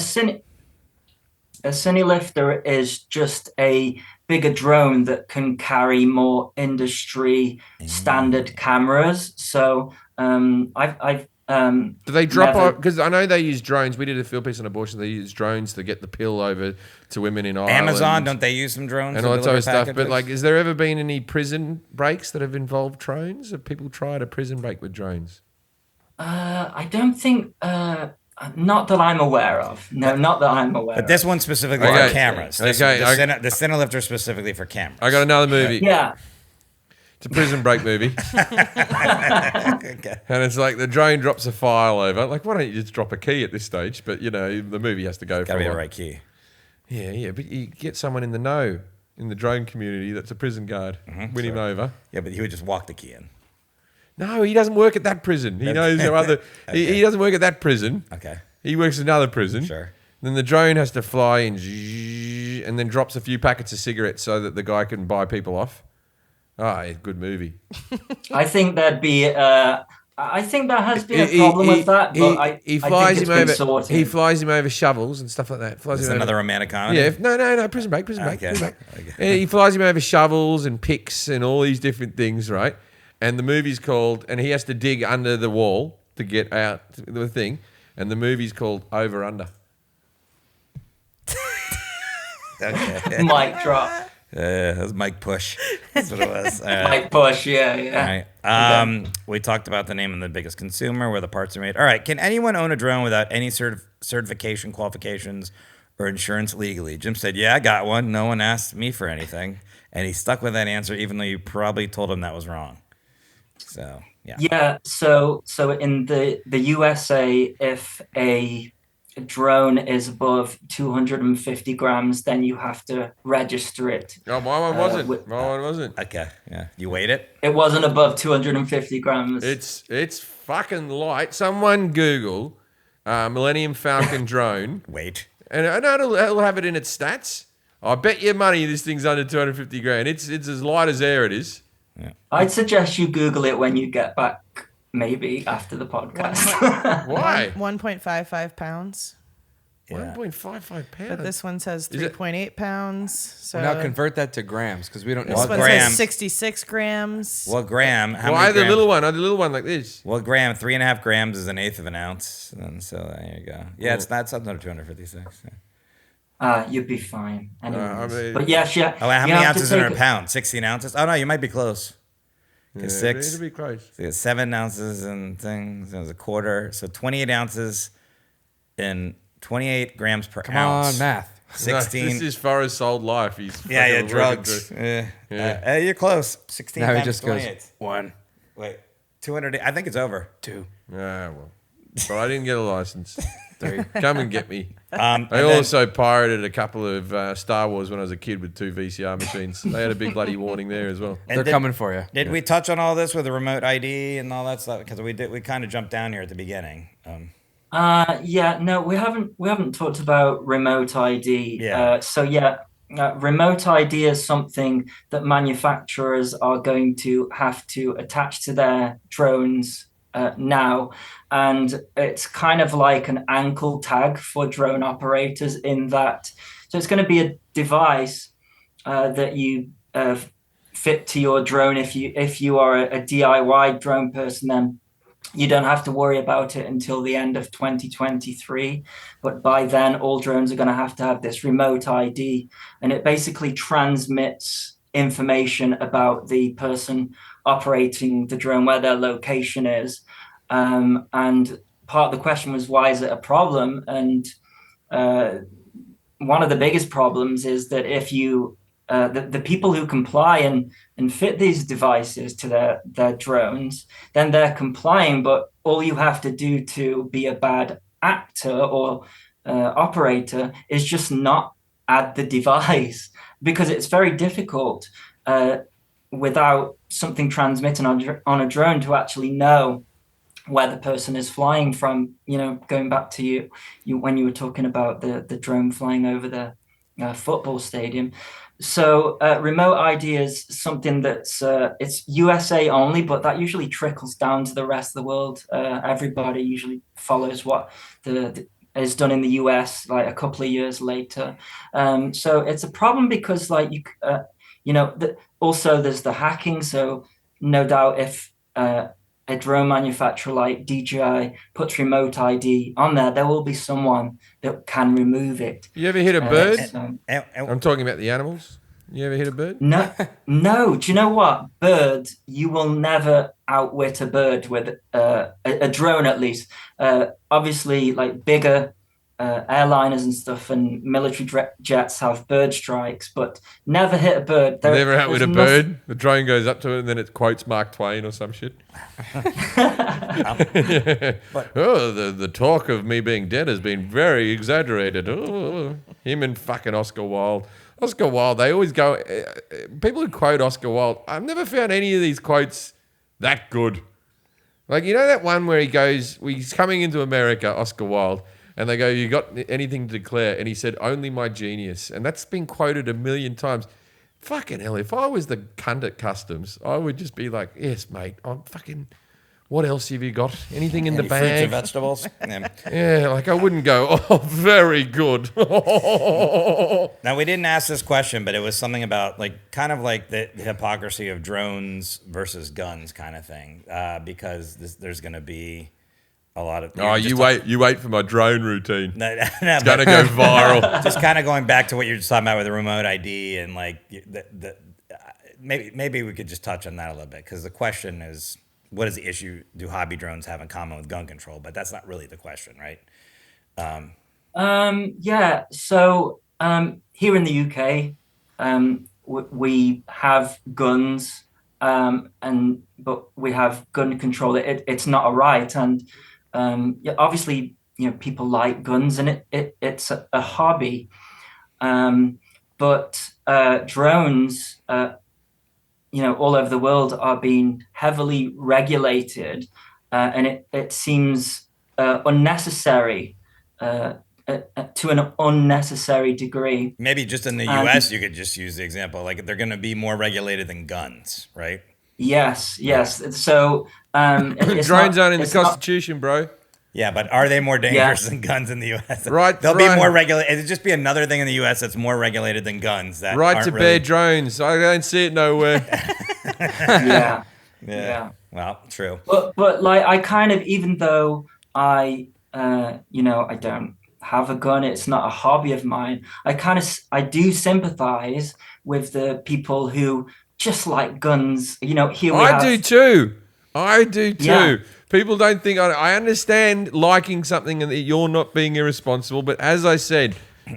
Cinelifter is just a bigger drone that can carry more industry standard cameras. So I've do they drop off? Because I know they use drones. We did a field piece on abortion. They use drones to get the pill over to women in Ireland. Amazon, don't they use some drones and all that sort of stuff? But like, has there ever been any prison breaks that have involved drones? Have people tried a prison break with drones? I don't think. Not that I'm aware of. No, not that I'm aware of. But this one specifically for cameras. The Cinelifter specifically for cameras. I got another movie. Yeah. It's a prison break movie. Okay. And it's like the drone drops a file over. Like, why don't you just drop a key at this stage? But, the movie has to go for Got to be the right key. Yeah. But you get someone in the know in the drone community that's a prison guard. Win him over. Yeah, but he would just walk the key in. No, he doesn't work at that prison. He knows how other. Okay. He doesn't work at that prison. Okay. He works at another prison. Sure. Then the drone has to fly in and then drops a few packets of cigarettes so that the guy can buy people off. Good movie. I think there'd be. I think there has been a problem with that, but he flies him over. He flies him over shovels and stuff like that. It's another romantic comedy. Yeah, no, prison break. Okay. He flies him over shovels and picks and all these different things, right? And the movie's called, and he has to dig under the wall to get out the thing, and the movie's called Over Under. Okay. Mic drop. That was Mike Push. That's what it was. Right. Mike Push, yeah. All right. We talked about the name of the biggest consumer, where the parts are made. All right. Can anyone own a drone without any certification, qualifications, or insurance legally? Jim said, yeah, I got one. No one asked me for anything. And he stuck with that answer, even though you probably told him that was wrong. So, yeah. Yeah. So in the USA, if a drone is above 250 grams, then you have to register it. Oh, my one wasn't. Okay. Yeah. You weighed it? It wasn't above 250 grams. It's fucking light. Someone Google Millennium Falcon drone. Wait. And I know it'll have it in its stats. I bet your money this thing's under 250 grand. It's as light as air. It is. I'd suggest you Google it when you get back, maybe after the podcast. Why? 1.55 pounds. 1.55 pounds. But this one says Is it- 3.8 pounds. So Well, now convert that to grams because we don't know. this one gram? says 66 grams. Well, gram. How Why many the grams? little one? The little one like this. Well, gram. 3.5 grams is 1/8 of an ounce, and so there you go. Yeah, it's not something under 256. Yeah. You'd be fine. Anyways. I mean- But yeah, Oh, how many ounces in a pound? 16 ounces. Oh no, you might be close. Yeah, Six. it'll be close. So you got 7 ounces and things. It was a quarter. So 28 ounces in 28 grams per Come ounce. on, math. 16. No, this is Forrest sold life. He's Yeah, fucking drugs. working through- Yeah. You're close. 16 Now he times just 28. goes 1, Wait, 200. I think it's over. 2, Well, but I didn't get a license. 3. Come and get me. I I also pirated a couple of Star Wars when I was a kid with 2 VCR machines. They had a big bloody warning there as well. They're coming for you. Did we touch on all this with the remote ID and all that stuff? Because we kind of jumped down here at the beginning. Yeah, no, we haven't talked about remote ID. Yeah. Remote ID is something that manufacturers are going to have to attach to their drones now, and it's kind of like an ankle tag for drone operators in that. So it's going to be a device that you fit to your drone. If you are a DIY drone person, then you don't have to worry about it until the end of 2023. But by then, all drones are going to have this remote ID, and it basically transmits information about the person operating the drone, where their location is. And part of the question was, why is it a problem? And one of the biggest problems is that if you the people who comply and fit these devices to their drones, then they're complying, but all you have to do to be a bad actor or operator is just not add the device, because it's very difficult without something transmitting on a drone to actually know where the person is flying from. Going back to you when you were talking about the drone flying over the football stadium. So remote ID is something that's it's USA only, but that usually trickles down to the rest of the world. Everybody usually follows what is done in the US like a couple of years later. So it's a problem because also there's the hacking. So no doubt if a drone manufacturer like DJI puts remote ID on there will be someone that can remove it. You ever hit a bird? So, I'm talking about the animals. You ever hit a bird? No. Do you know what? Birds, you will never outwit a bird with a drone, at least. Obviously, like bigger airliners and stuff and military jets have bird strikes, but never hit a bird. Never outwit a bird? The drone goes up to it and then it quotes Mark Twain or some shit. The talk of me being dead has been very exaggerated. Oh, him and fucking Oscar Wilde. Oscar Wilde, they always go... people who quote Oscar Wilde, I've never found any of these quotes that good. Like, you know that one where he's coming into America, Oscar Wilde, and they go, you got anything to declare? And he said, only my genius. And that's been quoted a million times. Fucking hell, if I was the cunt at customs, I would just be like, yes, mate, I'm fucking... What else have you got? Anything in the fruits bag? and vegetables. Yeah. Yeah, like I wouldn't go, oh, very good. Now, we didn't ask this question, but it was something about kind of like the hypocrisy of drones versus guns kind of thing, because there's going to be a lot of... You wait for my drone routine. It's Gonna go viral. Just kind of going back to what you're just talking about with the remote ID and maybe we could just touch on that a little bit, because the question is, what is the issue do hobby drones have in common with gun control? But that's not really the question, right? Yeah. So here in the UK, we have guns, but we have gun control. It's not a right, and obviously, people like guns, and it's a hobby. But drones, all over the world are being heavily regulated, and it seems unnecessary to an unnecessary degree. Maybe just in the U.S., you could just use the example like they're going to be more regulated than guns, right? Yes, yes. So it's Drones not, aren't in the it's not, Constitution, bro. Yeah, but are they more dangerous Yeah. than guns in the U.S.? Right, They'll be right. more regulated. It'd just be another thing in the U.S. that's more regulated than guns. That Right aren't to really... bear drones. I don't see it nowhere. yeah, yeah. Well, true. But like I kind of, even though I I don't have a gun, it's not a hobby of mine. I do sympathize with the people who just like guns. Here we I have do too. I do too. Yeah. People don't think I understand liking something and that you're not being irresponsible, but as I said,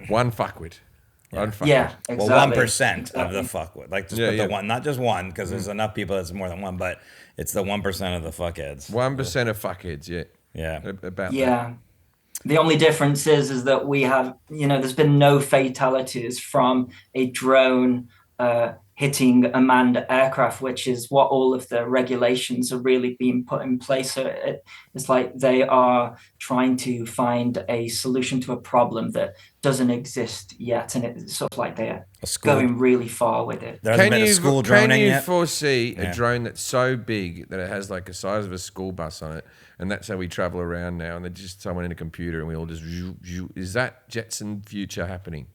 one fuckwit. One fuckwit. yeah, exactly. Well, 1% of the fuckwit. Like just Yeah, put yeah. the one, not just one, because there's enough people that's more than one, but it's the 1% of the fuckheads. 1% of fuckheads, yeah. Yeah. About that. Yeah. The only difference is that we have, there's been no fatalities from a drone hitting a manned aircraft, which is what all of the regulations are really being put in place. So it's like they are trying to find a solution to a problem that doesn't exist yet. And it's sort of like they're going really far with it. There hasn't been a school droning Can you yet. foresee Yeah. a drone that's so big that it has like the size of a school bus on it, and that's how we travel around now, and they're just someone in a computer, and we all just is that Jetson future happening?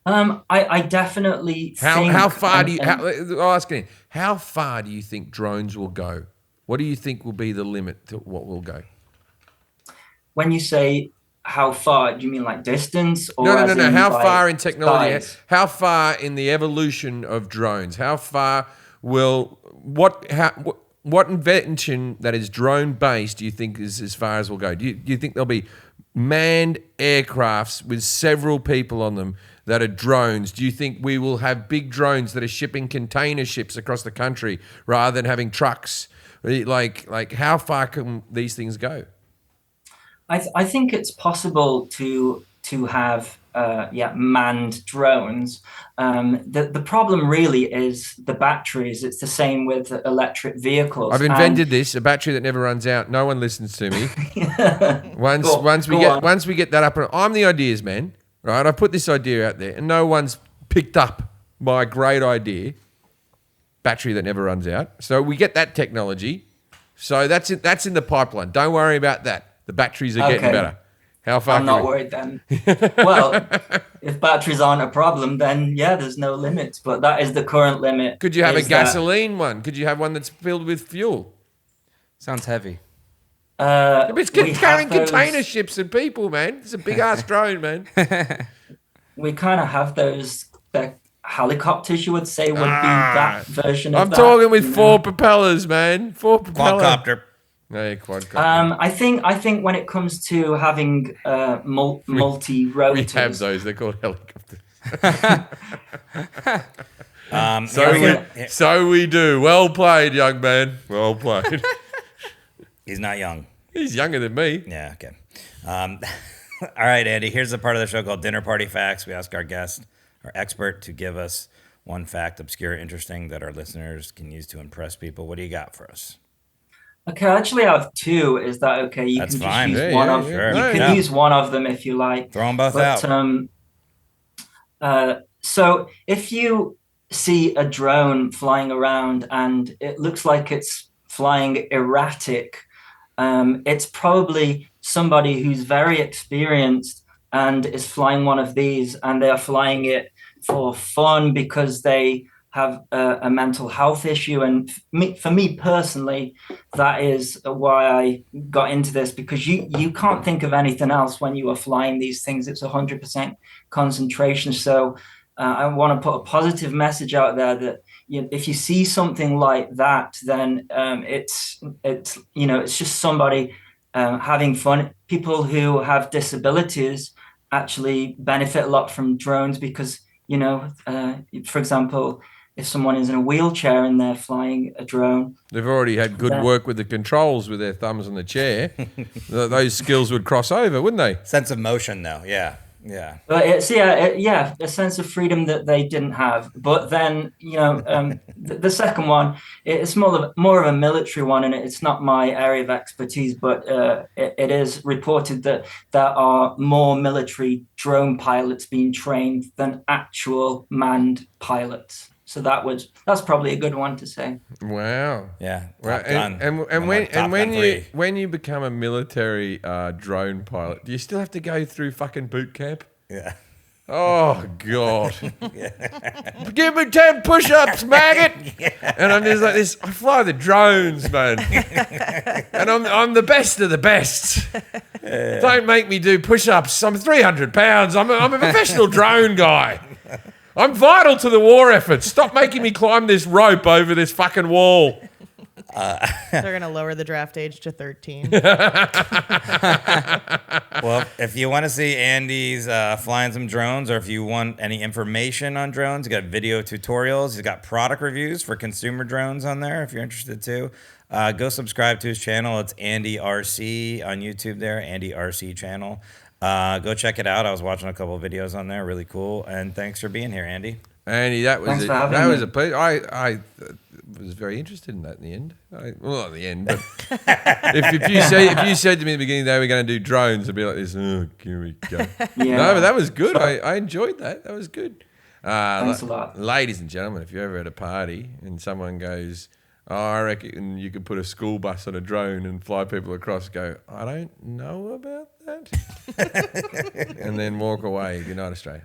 I definitely think. How far do you? I'll ask again. How far do you think drones will go? What do you think will be the limit to what will go? When you say how far, do you mean like distance? Or No. as in, How like, far in technology? size? How far in the evolution of drones? How far will what invention that is drone based do you think is as far as we'll go? Do you think there'll be manned aircrafts with several people on them that are drones? Do you think we will have big drones that are shipping container ships across the country rather than having trucks? Like how far can these things go? I think it's possible to have manned drones. The problem really is the batteries. It's the same with electric vehicles. I've invented this, a battery that never runs out. No one listens to me. Once we get that up, I'm the ideas man, right? I put this idea out there, and no one's picked up my great idea. Battery that never runs out. So we get that technology. So that's it. That's in the pipeline. Don't worry about that. The batteries are getting Okay. better. How far? I'm not worried then. Well, if batteries aren't a problem, then yeah, there's no limit. But that is the current limit. Could you have a is that, gasoline one? Could you have one that's filled with fuel? Sounds heavy. But it's we carrying have those- container ships and people, man. It's a big ass drone, man. We kind of have those. The helicopters, you would say, would be that version of I'm that. talking with four propellers, man. Four propellers. Quadcopter. No, quadcopter. I think when it comes to having multi We rotors, have those. They're called helicopters. So we do. Well played, young man. Well played. He's not young. He's younger than me. Yeah, okay. All right, Andy, here's the part of the show called Dinner Party Facts. We ask our guest, our expert, to give us one fact, obscure, interesting, that our listeners can use to impress people. What do you got for us? Okay, actually, I have two. Is that okay? You That's can fine. just use Yeah, one yeah, of. yeah. You No, can yeah. use one of them if you like. Throw them both out. So if you see a drone flying around and it looks like it's flying erratic, it's probably somebody who's very experienced and is flying one of these, and they are flying it for fun because they have a mental health issue. And for me personally, that is why I got into this, because you can't think of anything else when you are flying these things. It's 100% concentration. So I want to put a positive message out there that if you see something like that, then it's just somebody having fun. People who have disabilities actually benefit a lot from drones because, for example, if someone is in a wheelchair and they're flying a drone, They've already had good work with the controls with their thumbs on the chair. Those skills would cross over, wouldn't they? Sense of motion, though, yeah. Yeah. But it's a sense of freedom that they didn't have. But then the second one, it's more of a military one, and it's not my area of expertise. But it is reported that there are more military drone pilots being trained than actual manned pilots. So that's probably a good one to say. Wow. Yeah. Well, Top Gun. when you become a military drone pilot, do you still have to go through fucking boot camp? Yeah. Oh God! Give me 10 push-ups, maggot. And I'm just like this. I fly the drones, man, and I'm the best of the best. Don't make me do push-ups. I'm 300 pounds. I'm a professional drone guy. I'm vital to the war effort. Stop making me climb this rope over this fucking wall. They're going to lower the draft age to 13. Well, if you want to see Andy's flying some drones, or if you want any information on drones, he's got video tutorials. He's got product reviews for consumer drones on there if you're interested too. Go subscribe to his channel. It's Andy RC on YouTube there, Andy RC channel. Go check it out. I was watching a couple of videos on there. Really cool. And thanks for being here, Andy. Andy, that was Thanks for having me. a pleasure. I was very interested in that in the end. Not in the end, but if you said to me at the beginning they were going to do drones, I'd be like this. Oh, here we go. Yeah. No, but that was good. I enjoyed that. That was good. Thanks a lot. Ladies and gentlemen, if you're ever at a party and someone goes, "Oh, I reckon you could put a school bus on a drone and fly people across," go, "I don't know about that," and then walk away. Good night, Australia.